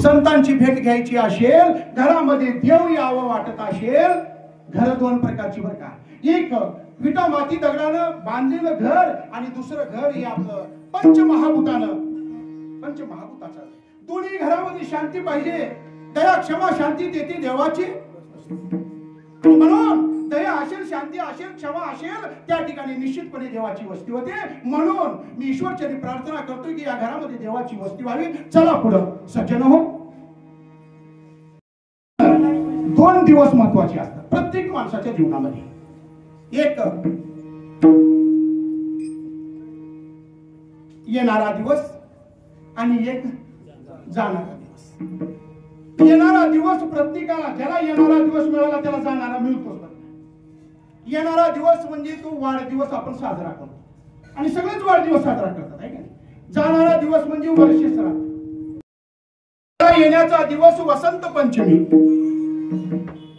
संतांची भेट घ्यायची असेल, घरामध्ये देव यावं वाटत असेल, घर दोन प्रकारची बरं का. एक विटा माती दगडानं बांधलेलं घर आणि दुसरं घर हे आपलं पंचमहाभूताचं. दोन्ही घरामध्ये शांती पाहिजे. दया क्षमा शांती देते देवाची. म्हणून दया असेल, शांती असेल, क्षमा असेल, त्या ठिकाणी निश्चितपणे देवाची वस्ती होते. म्हणून मी ईश्वरचरणी प्रार्थना करतोय की या घरामध्ये देवाची वस्ती व्हावी. चला पुढं सज्जन हो. 2 दिवस महत्वाचे असतात प्रत्येक माणसाच्या जीवनामध्ये. एक येणारा दिवस आणि एक जाणारा दिवस. येणारा दिवस प्रत्येकाला, ज्याला येणारा दिवस मिळाला त्याला जाणारा मिळतो. येणारा दिवस म्हणजे तो वाढदिवस आपण साजरा करतो आणि सगळेच वाढदिवस साजरा करतात आहे का नाही. जाणारा दिवस म्हणजे वर्ष श्राद्ध. येण्याचा दिवस वसंत पंचमी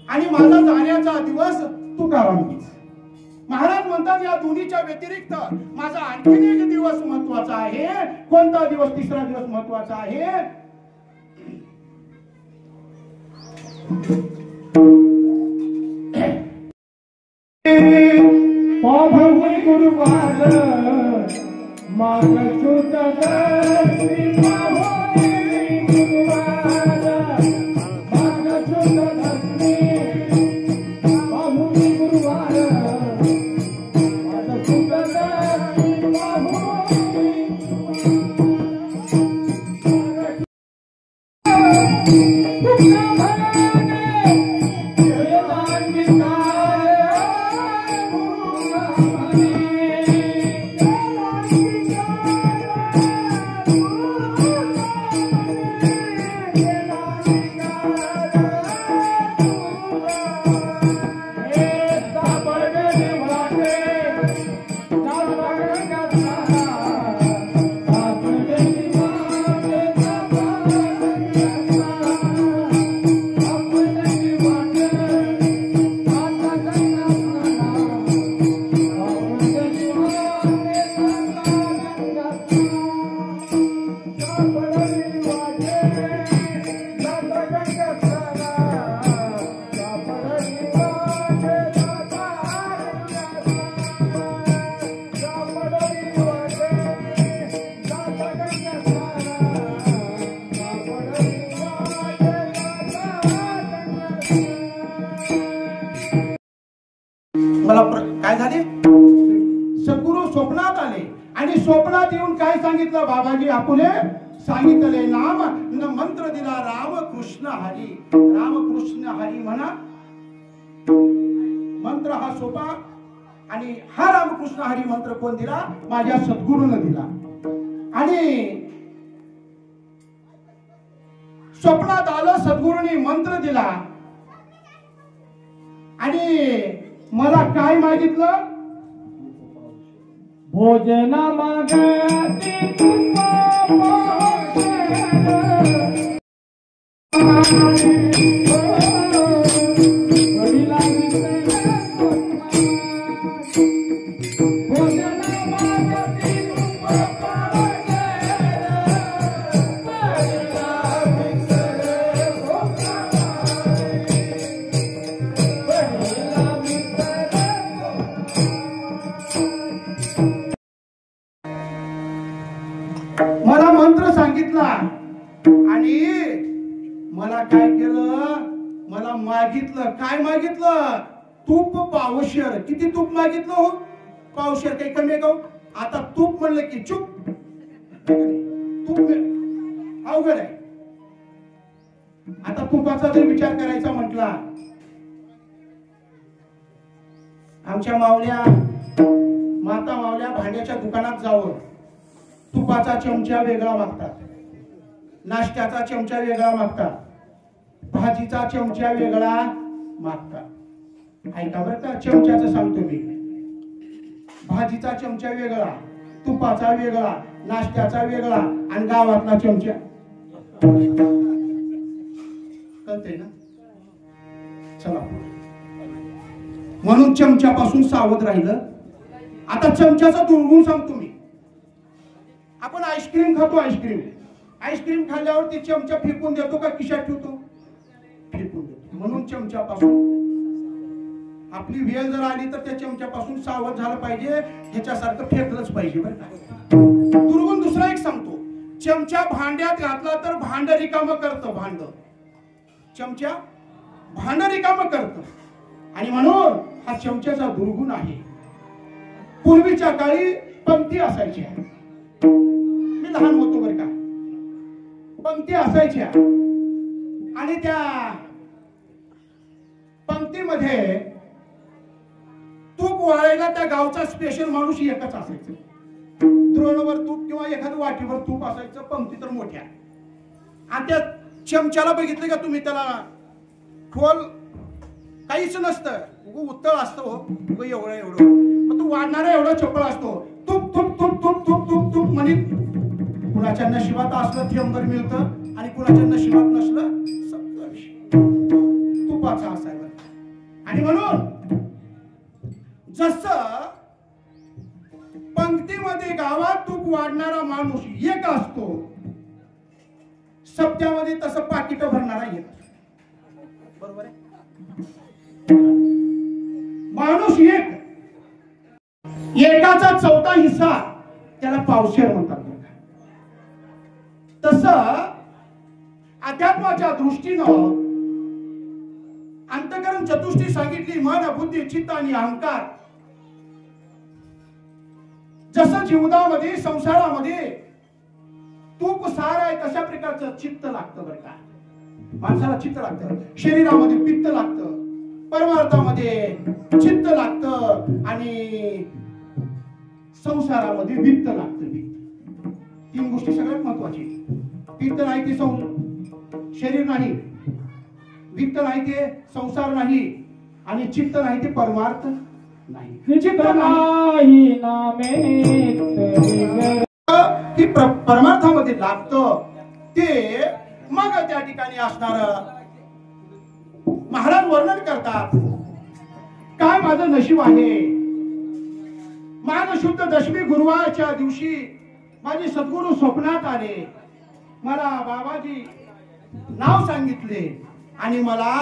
आणि माझा जाण्याचा दिवस तुकाराम बीज. महाराज म्हणतात या दोन्हीच्या व्यतिरिक्त माझा आणखीन एक दिवस महत्वाचा आहे. कोणता दिवस? तिसरा दिवस महत्वाचा आहे. पावनी गुरुवार माघ शुद्ध दशमी. पावनी गुरुवार माघ शुद्ध दशमी. पावनी गुरुवार माघ शुद्ध दशमी. काय झाले? सद्गुरु स्वप्नात आले आणि स्वप्नात येऊन काय सांगितलं? बाबाजी आपुले सांगितले नाम न मंत्र दिला राम कृष्ण हरी. राम कृष्ण हरी म्हणा. मंत्र हा सोपा आणि हा रामकृष्ण हरी मंत्र कोण दिला? माझ्या सद्गुरूनं दिला. आणि स्वप्नात आलं, सद्गुरूंनी मंत्र दिला आणि मला काय मागितलं? भोजना मागती मला मंत्र सांगितला आणि मला काय केलं? मला मागितलं. काय मागितलं? तूप पावशेर. किती तूप मागितलं हो? पावशेर. काही कमी आहे का? आता तूप म्हणलं की चूप. तूप अवघड आहे. आता तुपाचा जर विचार करायचा म्हटला, आमच्या मावल्या, माता मावल्या भांड्याच्या दुकानात जावं, तुपाचा चमचा वेगळा मागतात, नाश्त्याचा चमचा वेगळा मागतात, भाजीचा चमचा वेगळा मागतात. ऐका बरं का, चमच्याचं सांगतो मी. भाजीचा चमचा वेगळा, तुपाचा वेगळा, नाश्त्याचा वेगळा आणि गावातला चमचा. कळतंय ना? चला, म्हणून चमच्यापासून सावध राहिलं. आता चमच्याचा दुर्गुण सांगतो मी. आपण आईस्क्रीम खातो. आईस्क्रीम खाल्ल्यावर ते चमचा फेकून देतो का खिशात ठेवतो? फेकून देतो. म्हणून चमच्यापासून आपली वेळ जर आली तर त्या चमच्यापासून सावध झालं पाहिजे. ह्याच्यासारखं फेकलंच पाहिजे बरं का. दुर्गुण दुसरा एक सांगतो. चमचा भांड्यात घातला तर भांड रिकामं करतं. चमचा भांड रिकामं करतं आणि म्हणून हा चमच्याचा दुर्गुण आहे. पूर्वीच्या काळी पंक्ती असायच्या. मी लहान होतो बरं का. पंक्ती असायच्या आणि त्या पंक्तीमध्ये तूप तूप वाळायला त्या गावचा स्पेशल माणूस एकच असायचं. द्रोणभर तूप किंवा एखादं वाटीभर तूप असायचं, पंक्ती तर मोठ्या. आणि त्या चमच्याला बघितलं का तुम्ही, त्याला खोल काहीच नसतं, उत्तळ असतं हो, एवढं एवढं. मग तो वाढणारा एवढा चप्पल असतो. तूप तूप तूप तूप तूप तूप तूप म्हणित कुणाच्या नशिबात असलं थेंबर मिळतं आणि कुणाच्या नशिबात नसलं सप्त विषय तुपाचा असायला. आणि म्हणून जसं पंक्तीमध्ये गावात तूप वाढणारा माणूस एक असतो, सप्त्यामध्ये तसं पाकिट भरणारा एक. बरोबर आहे. माणूस एक, एकाचा चौथा हिस्सा त्याला पावशेर म्हणतात. तसं अध्यात्माच्या दृष्टीनं अंतकरण चतुष्टी सांगितली, मन बुद्धी चित्त आणि अहंकार. जसं जीवनामध्ये संसारामध्ये तूप सार आहे, तशा प्रकारचं चित्त लागतं. बरं का, माणसाला चित्त लागतं, शरीरामध्ये पित्त लागतं, परमार्थामध्ये चित्त लागतं आणि संसारामध्ये वित्त लागतं. वित्त, तीन गोष्टी सगळ्यात महत्वाची. पित्त नाही ते शरीर नाही, वित्त नाही ते संसार नाही, आणि चित्त नाही ते परमार्थ नाही. चित्त नाही ती परमार्थामध्ये लागतं ते. मग त्या ठिकाणी असणार महाराज वर्णन करतात, काय माझं नशीब आहे. माघ शुद्ध दशमी गुरुवारच्या दिवशी माझे सद्गुरू स्वप्नात आले, मला बाबाजी नाव सांगितले आणि मला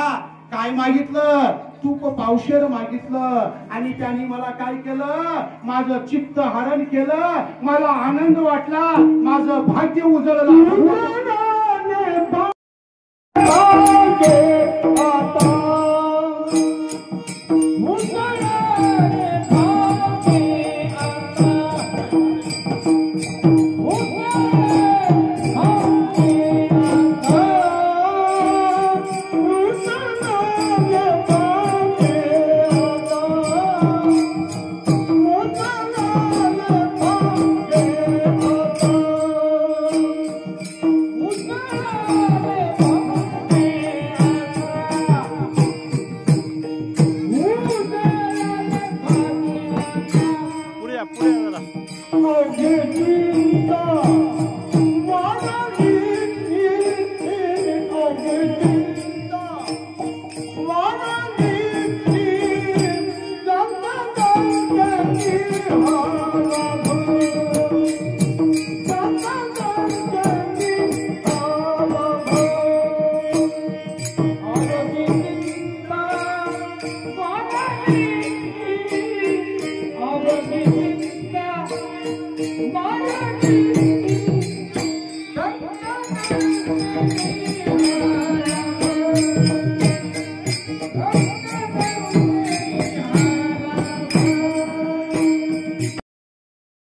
काय मागितलं, तूप पावशेर मागितलं. आणि त्यांनी मला काय केलं, माझं चित्त हरण केलं. मला आनंद वाटला, माझं भाग्य उजळलं.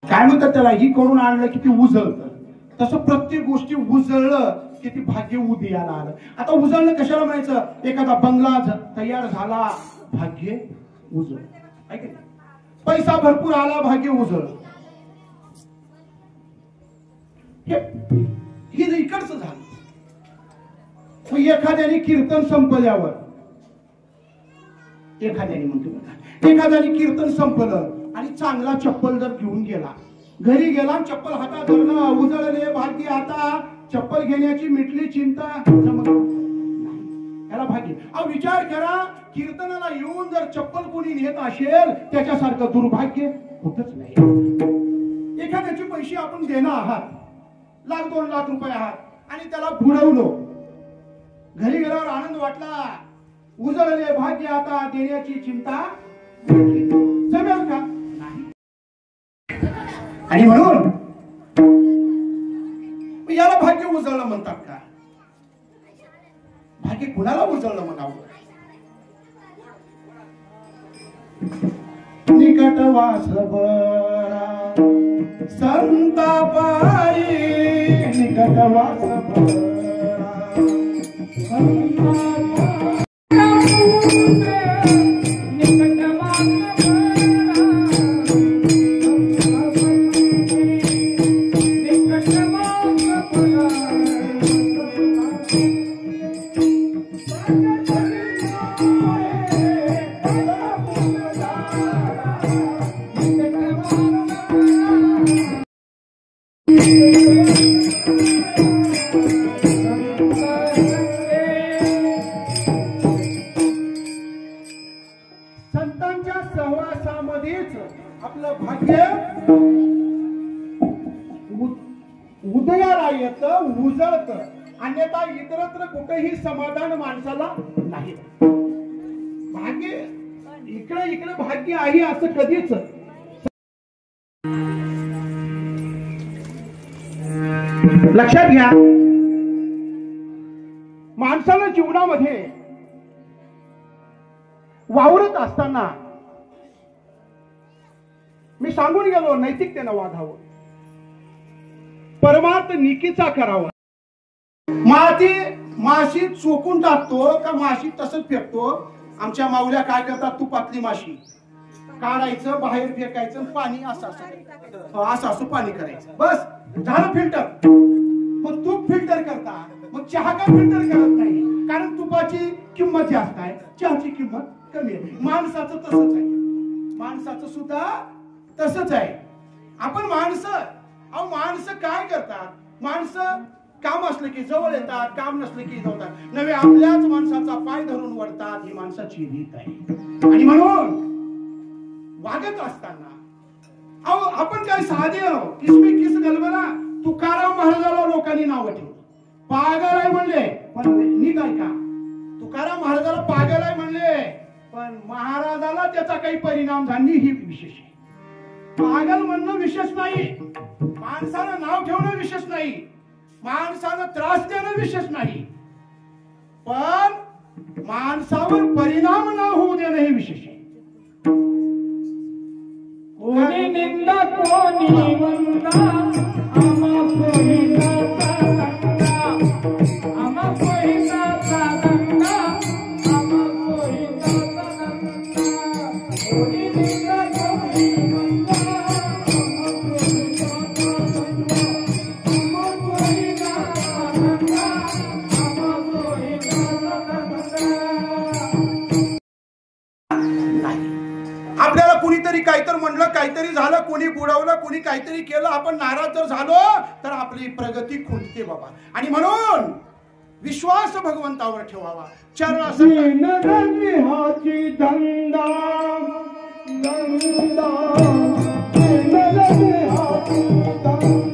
काय म्हणतात त्याला, ही करून आणलं की ती उजळतं. तसं प्रत्येक गोष्टी उजळलं की ती भाग्य उदयाला आलं. आता उजळणं कशाला म्हणायचं, एखादा बंगला तयार झाला भाग्य उजळ, पैसा भरपूर आला भाग्य उजळ. हे इकडचं झालं. एखाद्याने कीर्तन संपल्यावर, एखाद्याने कीर्तन संपलं आणि चांगला चप्पल जर घेऊन गेला, घरी गेला, चप्पल हातात धरणं, उजळले भाग्य. आता चप्पल घेण्याची मिटली चिंता, याला भाग्य. विचार करा, कीर्तनाला येऊन जर चप्पल कोणी नेत असेल त्याच्यासारखं दुर्भाग्य होतच नाही. एखाद्याचे पैसे आपण देणं आहात, 1,00,000-2 लाख रुपये आहात आणि त्याला बुडवलो, घरी गेल्यावर आनंद वाटला, उजळले भाग्य, आता देण्याची चिंता जमेल का, नाही. आणि म्हणून याला भाग्य उजळलं म्हणतात का. भाग्य कुणाला उजळलं म्हणावं. निकट वास बरा संतापाई, निकट वास बरा नाहीच. आपलं भाग्य उदयाला येतं, उजळत, अन्यथा इतरत्र कुठेही समाधान माणसाला नाही. भाग्य इकडे इकडे भाग्य आहे असं कधीच. लक्षात घ्या, माणसाला जीवनामध्ये वावरत असताना मी सांगून गेलो, नैतिकतेनं वागावं, परमार्थ निकीचा करावा. माशी चोकून टाकतो का माशी तसंच फेकतो. आमच्या माऊल्या काय करतात, तुपातली माशी काढायचं, बाहेर फेकायचं, पाणी असं असं पाणी करायचं, बस झालं फिल्टर. मग तूप फिल्टर करता, मग चहा का फिल्टर करत नाही, कारण तुपाची किंमत जास्त आहे, चहाची किंमत कमी आहे. माणसाचं तसंच आहे, माणसाचं सुद्धा तसंच आहे. आपण माणसं काय करतात, माणसं काम असलं की जवळ येतात, काम नसलं की जातात, नव्हे आपल्याच माणसाचा पाय धरून वळतात. ही माणसाची रीत आहे. आणि म्हणून वागत असताना आपण काय साधे किसमी किस गलबला. तुकाराम महाराजाला लोकांनी नाव ठेवलं, पागल आहे म्हणले, पण नीट आहे का, तुकाराम महाराजाला पागल आहे म्हणले, पण महाराजाला त्याचा काही परिणाम झाला ही विशेष आहे. पागल म्हणणं विशेष नाही, माणसानं नाव ठेवणं विशेष नाही, माणसानं त्रास देणं विशेष नाही, पण माणसावर परिणाम न होऊ देणं हे विशेष आहे. कोणी निंदा कोणी वंदा, आम्हा कोहिना दंगा, आम्हा कोहिना दंगा, आम्हा कोहिना दंगा. कोणी निंदा कोणी वंदा, आम्हा कोहिना दंगा, आम्हा कोहिना दंगा, आम्हा कोहिना दंगा. आपल्याला कुणीतरी काहीतरी म्हणलं, काहीतरी झालं, कोणी बुडवलं, कोणी काहीतरी केलं, आपण नाराज जर झालो तर आपली प्रगती खुंटते बाबा. आणि म्हणून विश्वास भगवंतावर ठेवावा. चरणासंगी हाची धंदा धंदा, हाची धंदा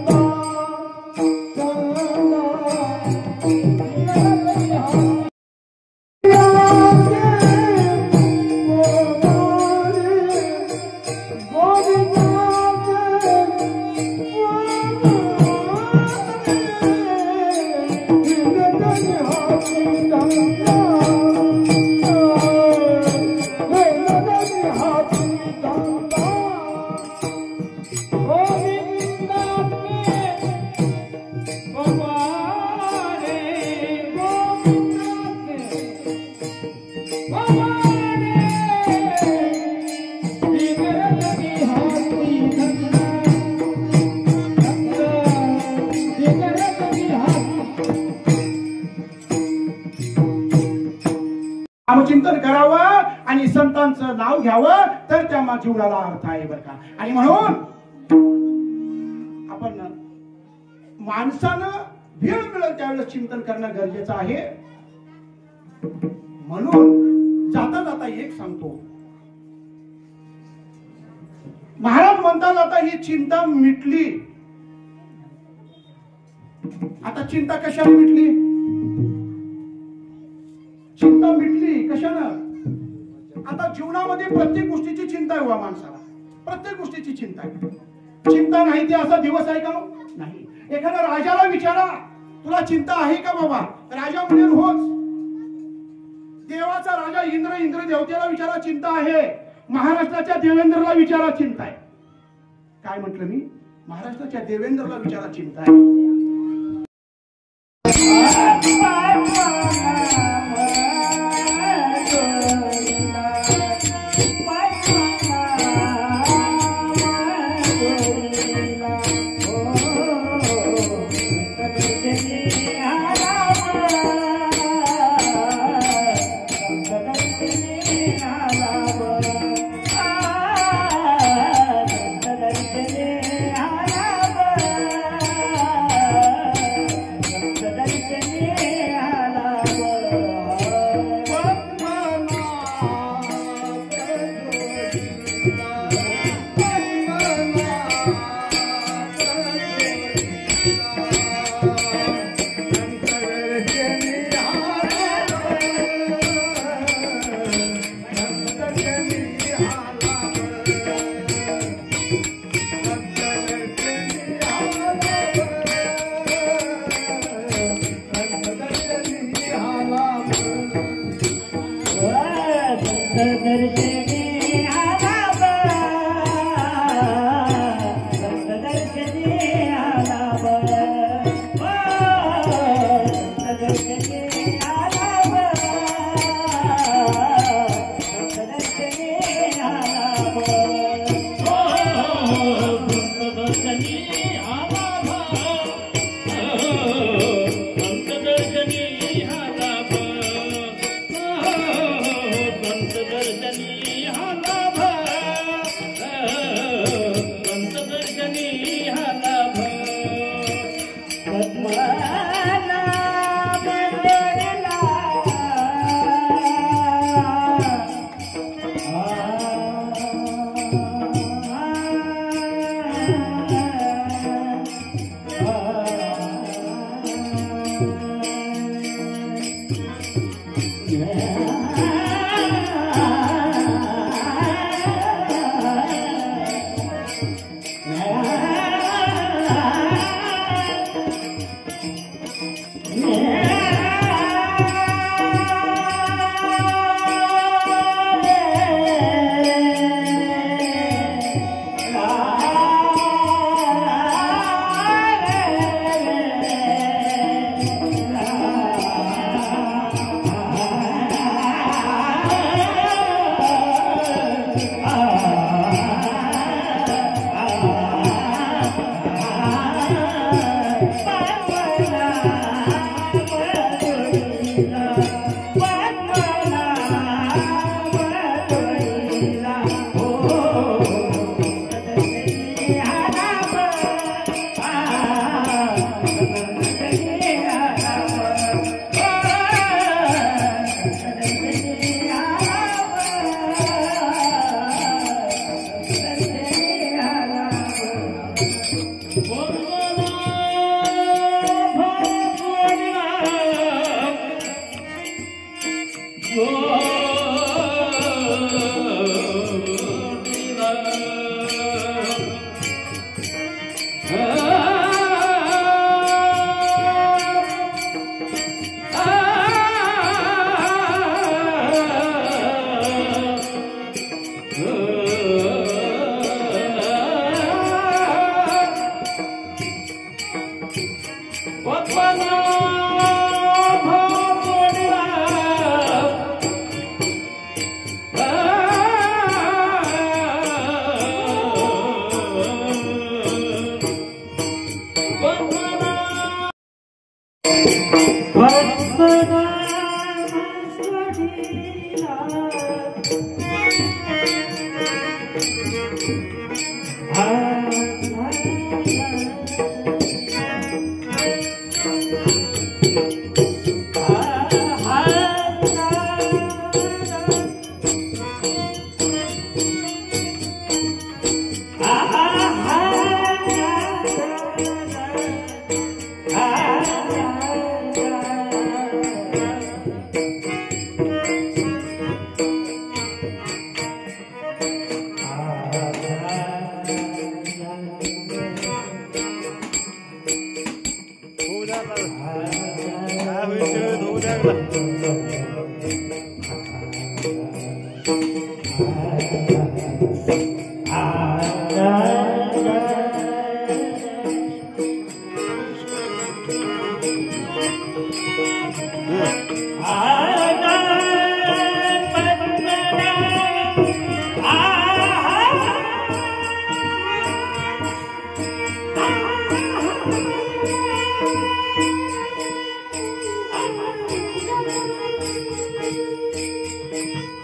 चिंतन करावं आणि संतांचं नाव घ्यावं तर त्या जीवनाला अर्थ आहे बरं का. आणि म्हणून आपण माणसानं वेळ मिळेल त्यावेळेस चिंतन करणं गरजेचं आहे. म्हणून जाता जाता एक सांगतो, महाराज म्हणतात आता ही चिंता मिटली. आता चिंता कशाला मिटली, चिंता मिटली कशानं. आता जीवनामध्ये प्रत्येक गोष्टीची चिंता आहे, माणसाला प्रत्येक गोष्टीची चिंता आहे. चिंता नाही ते असा दिवस आहे का नाही. एखाद्या राजाला विचारा, तुला चिंता आहे का बाबा, राजा म्हणेल होच. देवाचा राजा इंद्र देवतेला विचारा चिंता आहे, महाराष्ट्राच्या देवेंद्रला विचारा चिंता आहे. काय म्हटलं मी, महाराष्ट्राच्या देवेंद्रला विचारा चिंता आहे.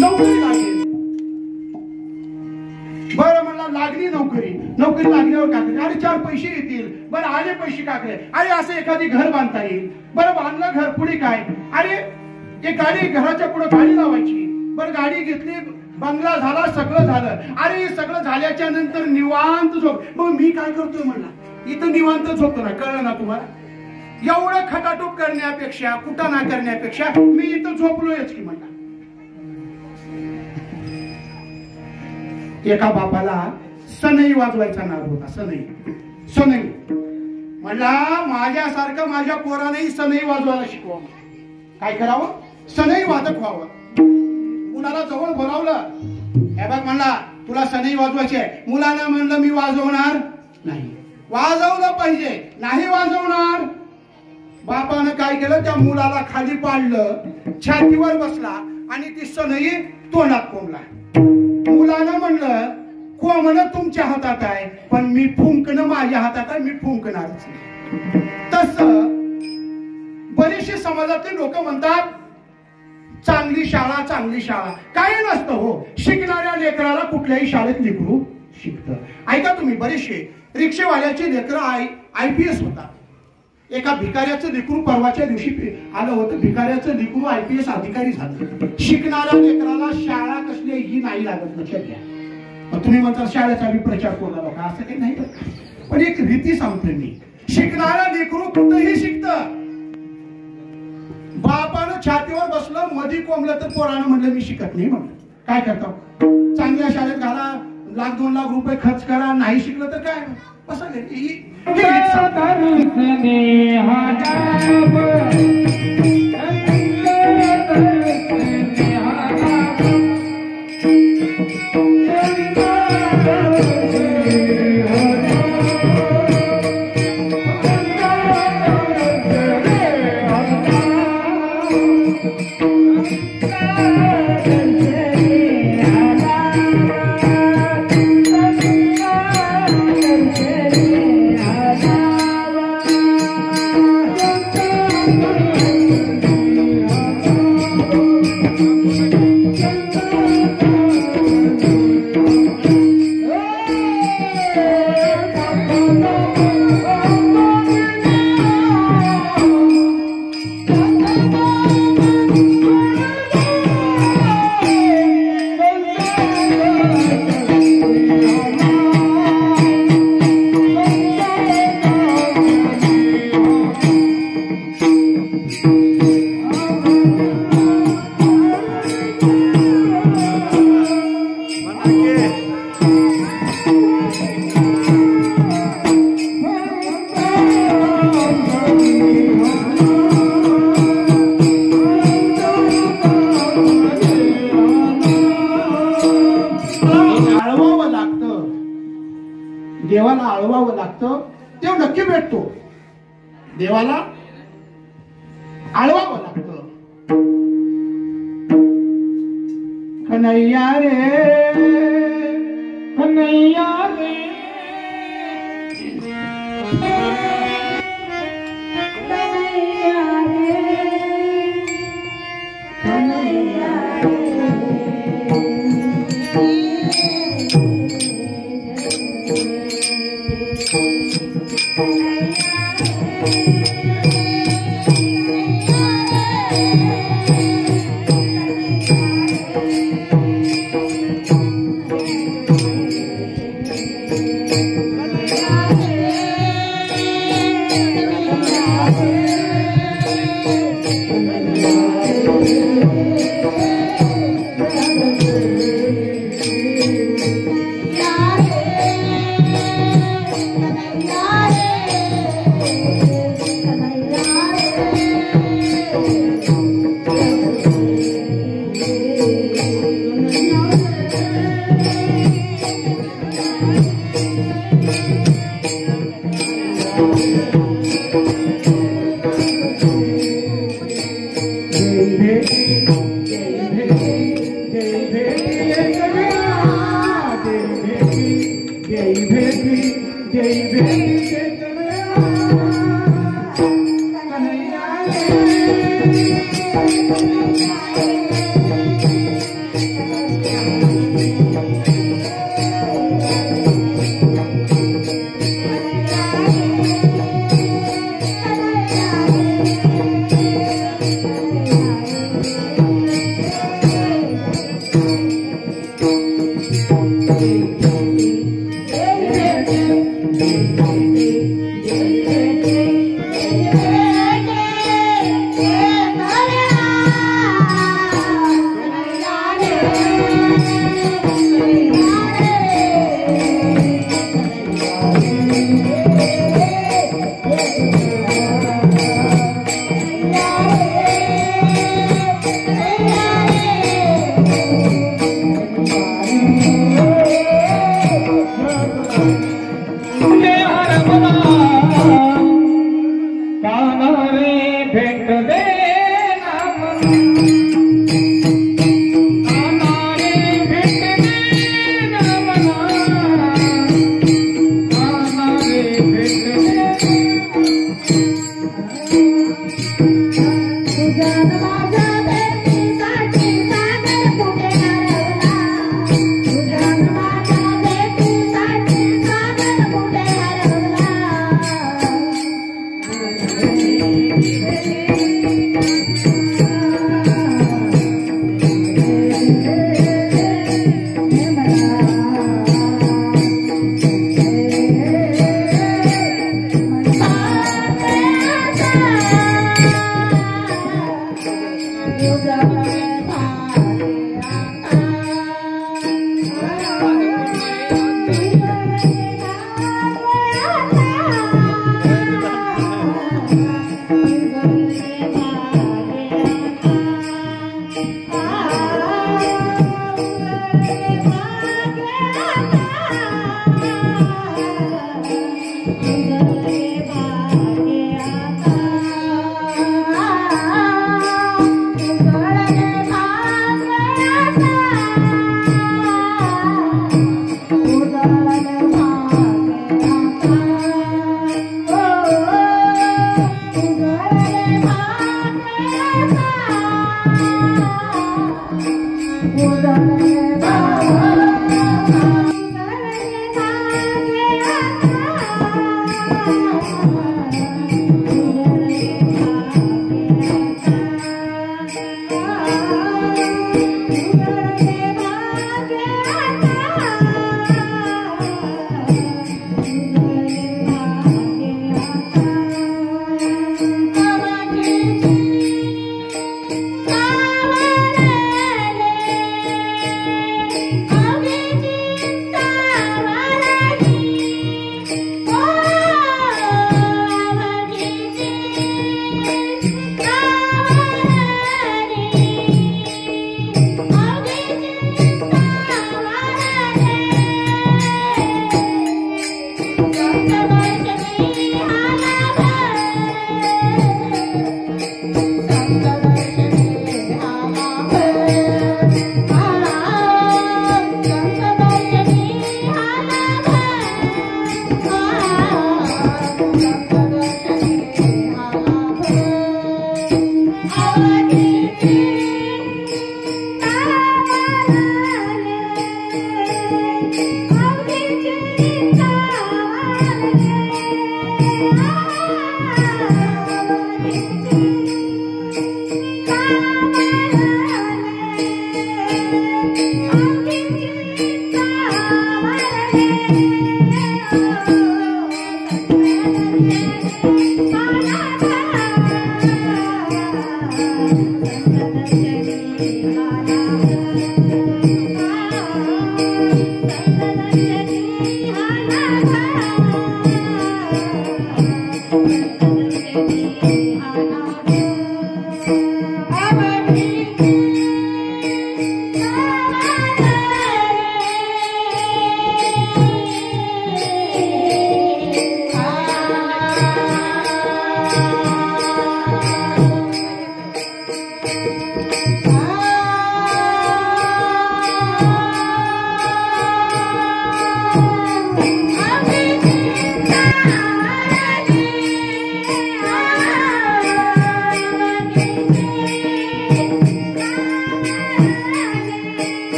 नोकरी लागेल. बरं म्हणला लागली नोकरी. नोकरी लागल्यावर काय करायचं? अरे 4 पैसे येतील. बरं आले पैसे काय करायचे? अरे असं एखादी घर बांधता येईल. बरं बांधलं घर, पुढे काय? अरे एक गाडी, घराच्या पुढे गाडी लावायची. बरं गाडी घेतली, बंगला झाला, सगळं झालं. अरे सगळं झाल्याच्या नंतर निवांत झोप. मग मी काय करतोय म्हणला, इथं निवांत झोपतो ना. कळलं ना तुम्हाला? एवढं खटाटोप करण्यापेक्षा, कुटाणा करण्यापेक्षा मी इथं झोपलोयच की म्हणला. एका बापाला सनई वाजवायचा नाद होता. सनई म्हणला माझ्यासारखं माझ्या पोरानेही सनई वाजवायला शिकवावं. काय करावं? सनई वादक व्हावं. मुलाला जवळ बोलावलं. हे बघ म्हणला तुला सनई वाजवायची आहे. मुलानं म्हणलं मी वाजवणार नाही. वाजवलं पाहिजे. नाही वाजवणार. बापानं काय केलं, त्या मुलाला खाली पाडलं, छातीवर बसला आणि ती सनई तोंडात कोंबला. मुलानं म्हणलं कोंबणं तुमच्या हातात आहे, पण मी फुंकणं माझ्या हातात आहे, मी फुंकणारच नाही. तसं बरेचसे समाजातले लोक म्हणतात चांगली शाळा, चांगली शाळा. काही नसतं हो. शिकणाऱ्या लेकराला कुठल्याही शाळेत लेकरू शिकतं. ऐका तुम्ही, बरेचसे रिक्षेवाल्याचे लेकरं IPS होतात. एका भिकाऱ्याचं लेकरू परवाच्या दिवशी आलं होतं. भिकाऱ्याचं लेकरू IPS अधिकारी झालं. शिकणाऱ्या लेकराला शाळा कसलीही नाही लागत. लक्षात घ्या. मग तुम्ही म्हणता शाळेचा बी प्रचार करू नका, असं काही नाही. पण एक रीती सांगतोय मी. शिकणारा लेकरू कुठेही शिकतं. बापानं छातीवर बसलं, मधी कोंबलं तर पोरानं म्हणलं मी शिकत नाही म्हणलं. काय करतो? चांगल्या शाळेत घाला, 1-2 लाख रुपये खर्च करा. नाही शिकलं तर काय? बसा घरी. आळवावं लागतं, देवाला आळवावं लागतं, देव नक्की भेटतो. देवाला आळवावं लागतं. कन्हैया रे कन्हैया रे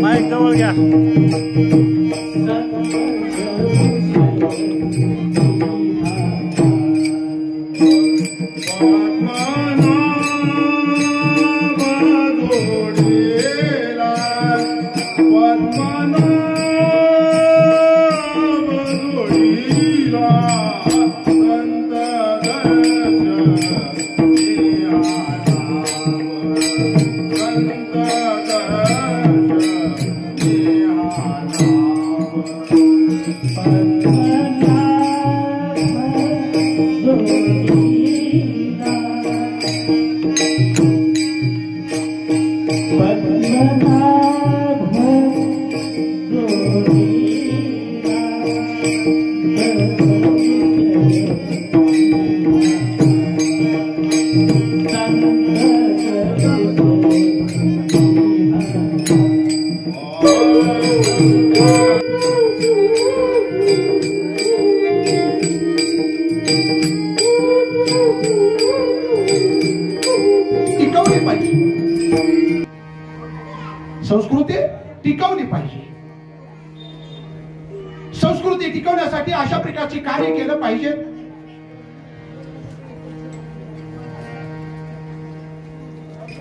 माइक जवळ घ्या. संस्कृती टिकवली पाहिजे. संस्कृती टिकवण्यासाठी अशा प्रकारचे कार्य केलं पाहिजे.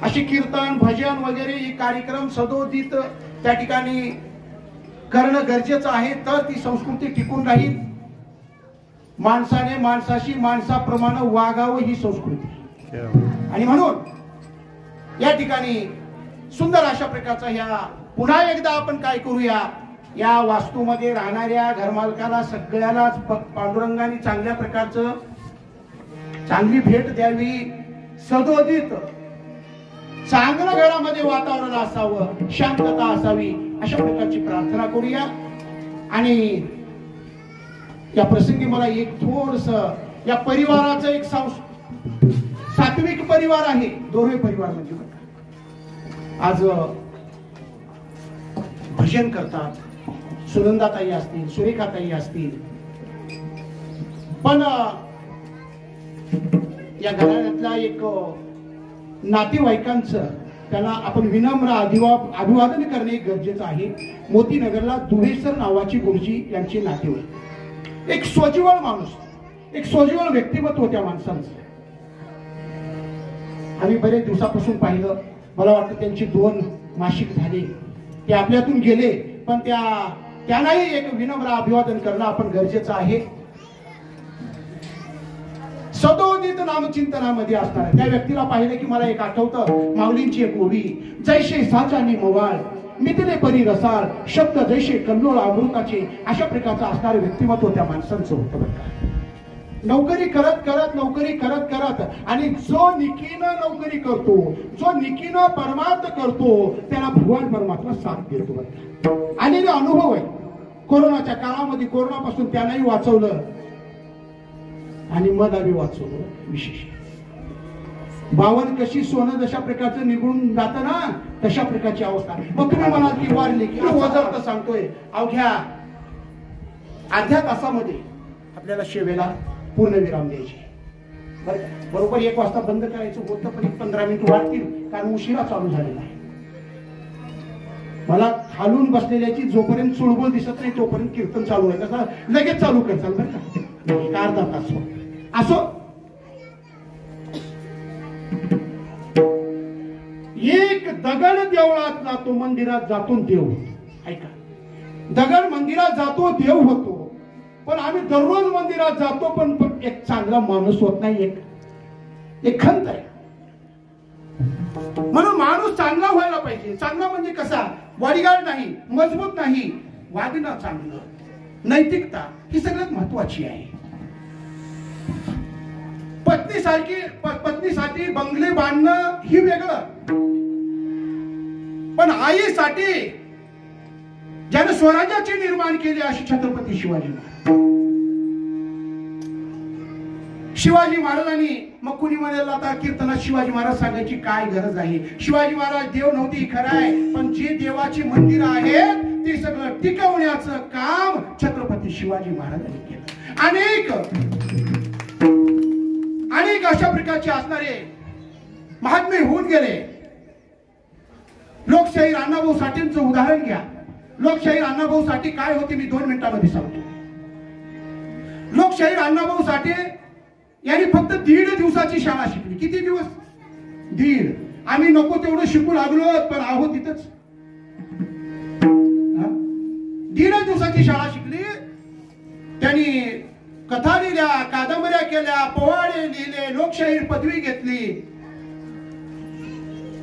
असे कीर्तन भजन वगैरे हे कार्यक्रम सदोदित त्या ठिकाणी करणं गरजेचं आहे, तर ती संस्कृती टिकून राहील. माणसाने माणसाशी माणसाप्रमाणे वागावं ही संस्कृती. आणि म्हणून या ठिकाणी सुंदर अशा प्रकारचा ह्या पुन्हा एकदा आपण काय करूया, या वास्तूमध्ये राहणाऱ्या घरमालकाला सगळ्यालाच पांडुरंगाने चांगल्या प्रकारचं चांगली भेट द्यावी. सदोदित चांगलं घरामध्ये वातावरण असावं, शांतता असावी, अशा प्रकारची प्रार्थना करूया. आणि या प्रसंगी मला एक थोडस या परिवाराचं एक सात्विक परिवार आहे, दोर्वे परिवार म्हणजे आज भजन करतात, सुनंदाताई असतील, सुरेखाताई असतील, पण या घराण्यातल्या एक नातेवाईकांचं त्यांना आपण विनम्र अभिवादन करणे गरजेचं आहे. मोतीनगरला दुहेसर नावाची गुरुजी यांचे नातेवाईक एक सोजिवळ माणूस, एक सोजिवळ व्यक्तिमत्व त्या माणसांचं. आम्ही बरेच दिवसापासून पाहिलं, मला वाटतं त्यांची 2 मासिक झाली, ते आपल्यातून गेले, पण त्यांनाही एक विनम्र अभिवादन करणं आपण गरजेचं आहे. सदोदित नामचिंतनामध्ये असणार त्या व्यक्तीला पाहिलं की मला एक आठवतं, माऊलींची एक ओवी, जैसे साचानी मोवाळ मिथिले परी रसाळ, शब्द जैसे कल्लोळ अमृताचे, अशा प्रकारचं असणारं व्यक्तिमत्व त्या माणसांचं होतं बरं का. नोकरी करत करत, नोकरी करत करत, आणि जो निकीनं नोकरी करतो, जो निकीनं परमार्थ करतो, त्याला भगवान परमात्मा साथ देतो बरं का. आलेले अनुभव आहे. कोरोनाच्या काळामध्ये कोरोनापासून त्यांनाही वाचवलं आणि मलाही वाचवलं. विशेष 52 कशी सोनं जशा प्रकारचं निघून जातं ना, तशा प्रकारची अवस्था. मग तुम्ही म्हणाल की वारली की वजर सांगतोय, अवघ्या अर्ध्या तासामध्ये आपल्याला सेवेला पूर्णविराम द्यायची. बरोबर 1 वाजता बंद करायचं होतं, पण 15 मिनिट वाढतील, कारण उशिरा चालू झालेला आहे. मला खालून बसलेल्याची जोपर्यंत चुळबुळ दिसत नाही तोपर्यंत कीर्तन चालू आहे. कसं लगेच चालू करताल बरं का, अर्धा तास असो. एक दगड देवळात जातो, मंदिरात जातो देव होतो. ऐका, दगड मंदिरात जातो देव होतो, पण आम्ही दररोज मंदिरात जातो, पण एक चांगला माणूस होत नाही. एक खंत आहे. म्हणून माणूस चांगला व्हायला पाहिजे. चांगला म्हणजे कसा, बॉडीगार्ड नाही, मजबूत नाही, वागणं चांगलं, नैतिकता ही सगळ्यात महत्वाची आहे. पत्नीसाठी बंगले बांधणं ही वेगळं, पण आईसाठी ज्याने स्वराज्याचे निर्माण केले अशी छत्रपती शिवाजी महाराज. शिवाजी महाराजांनी, मग कुणी म्हणाल आता कीर्तनात शिवाजी महाराज सांगायची काय गरज आहे. शिवाजी महाराज देव नव्हती खरं आहे, पण जे देवाची मंदिरं आहेत ते सगळं टिकवण्याचं काम छत्रपती शिवाजी महाराजांनी केलं. अनेक अशा प्रकारचे असणारे महात्मे होऊन गेले. लोकशाहीर अण्णाभाऊ साठेंचं उदाहरण घ्या. लोकशाहीर अण्णाभाऊ साठे काय होते मी 2 मिनिटांमध्ये सांगतो. लोकशाहीर अण्णाभाऊ साठे यांनी फक्त 1.5 दिवसाची शाळा शिकली. किती दिवस? 1.5. आम्ही नको तेवढं शिकू लागलो, पण आहोत तिथंच. 1.5 दिवसाची शाळा शिकली. त्यांनी कथा लिहिल्या, कादंबऱ्या केल्या, पोवाडे लिहिले, लोकशाहीर पदवी घेतली.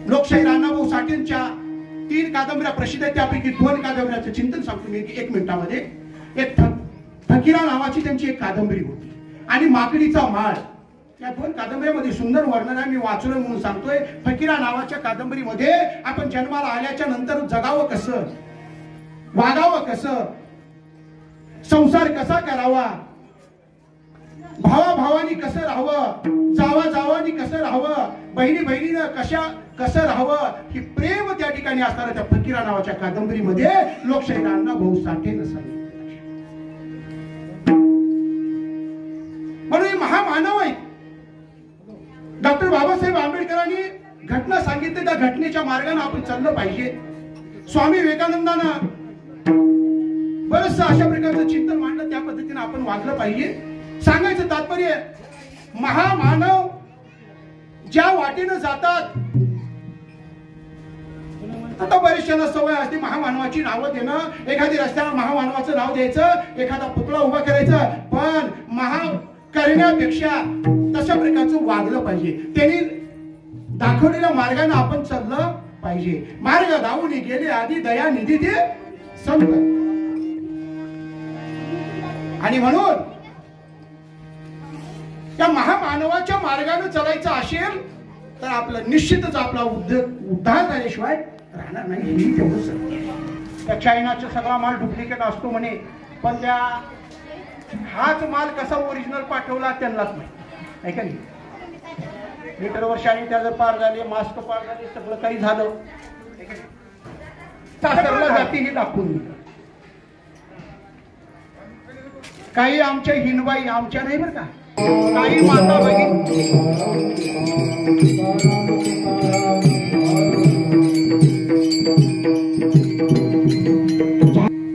लोकशाहीर अण्णाभाऊ साठेंच्या 3 कादंबऱ्या प्रसिद्ध आहेत. त्यापैकी 2 कादंबऱ्याचं चिंतन सांगतो मी 1 मिनिटामध्ये. एक फकीरा नावाची त्यांची एक कादंबरी होती, आणि माकडीचा माळ. या 2 कादंबऱ्यामध्ये सुंदर वर्णन आहे. मी वाचलं म्हणून सांगतोय. फकीरा नावाच्या कादंबरीमध्ये आपण जन्माला आल्याच्या नंतर जगावं कसं, वागावं कसं, संसार कसा करावा, भावाभावानी कसं राहावं, जावाजावानी कसं राहावं, बहिणी बहिणीनं कसं राहावं, ही प्रेम त्या ठिकाणी असणाऱ्या त्या फकीरा नावाच्या कादंबरीमध्ये लोकशाहीर अण्णाभाऊ साठेनं सांगितलं. म्हणून हे महामानव आहे. डॉक्टर बाबासाहेब आंबेडकरांनी घटना सांगितली, त्या घटनेच्या मार्गाने आपण चाललं पाहिजे. स्वामी विवेकानंदानं बरंचसं अशा प्रकारचं चिंतन मांडलं, त्या पद्धतीने आपण वागलं पाहिजे. सांगायचं तात्पर्य, महामानव ज्या वाटेनं जातात, आता बरेचशांना सवय असते महामानवाची नावं देणं. एखादी रस्त्यावर महामानवाचं नाव द्यायचं, एखादा पुतळा उभा करायचं, पण करण्यापेक्षा तशा प्रकारचं वागलं पाहिजे. त्यांनी दाखवलेल्या मार्गाने आपण चाललं पाहिजे. मार्ग धावून गेले आधी दया निधी ते संत. आणि म्हणून त्या महामानवाच्या मार्गाने चालायचं असेल तर आपलं निश्चितच आपला उद्धार झाल्याशिवाय राहणार नाही. हे तेवढं सत्य. त्या चायनाचा सगळा माल डुप्लिकेट असतो म्हणे, पण त्या हाच माल कसा ओरिजिनल पाठवला त्यांनाच माहिती आहे का नाही. मीटर वर्षांनी त्याचं पार झाले, मास्क पार झाले, सगळं काही झालं, सासरला जाती हे दाखवून दिलं. काही आमच्या हिनबाई, आमच्या नाही बरं का, काही माता बहीण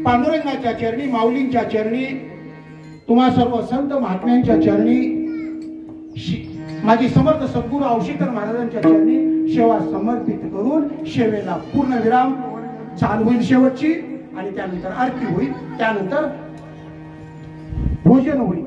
पांडुरंगाच्या चरणी, माऊलींच्या चरणी तुम्हा सर्व संत महात्म्यांच्या चरणी माझी समर्थ सद्गुरू औषधर महाराजांच्या चरणी सेवा समर्पित करून सेवेला पूर्ण विराम चालू होईल शेवटची आणि त्यानंतर आरती होईल त्यानंतर भोजन होईल.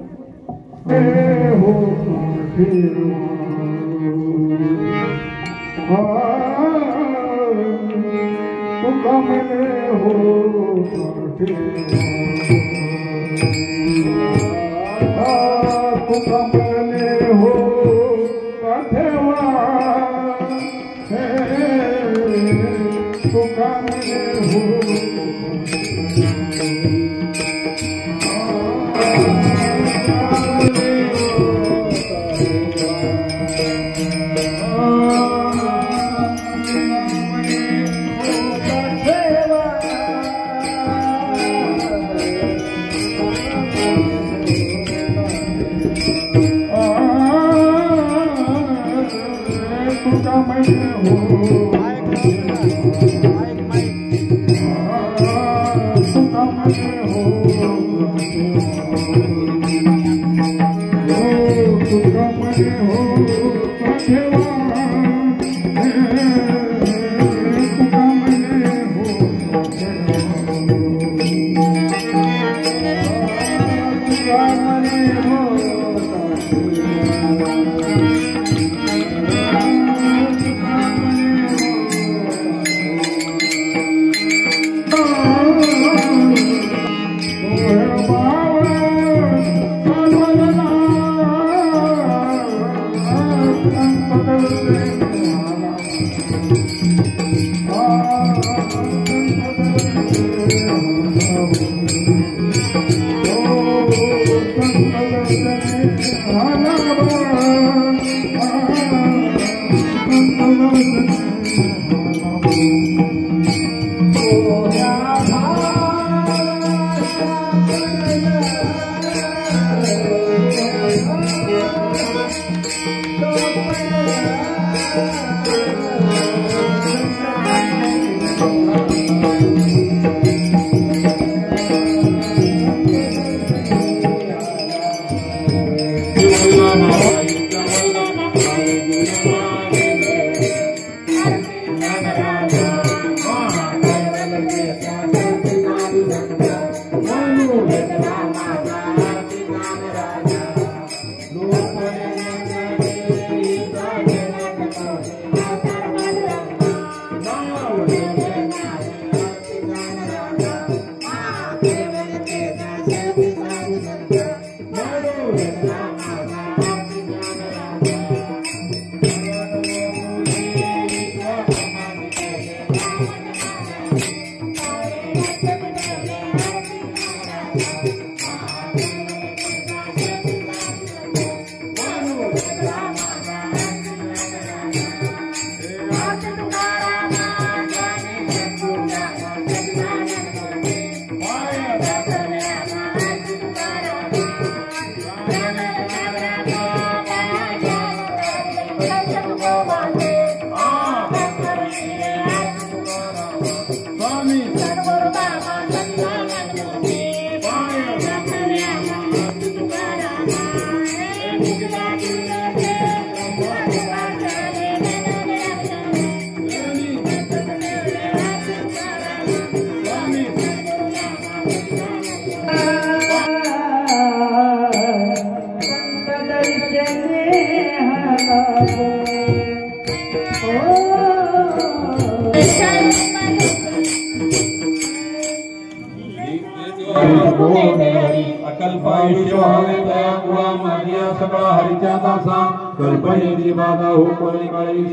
हरिच्या दासा कल्पनेची बाधा हो कोणी काळी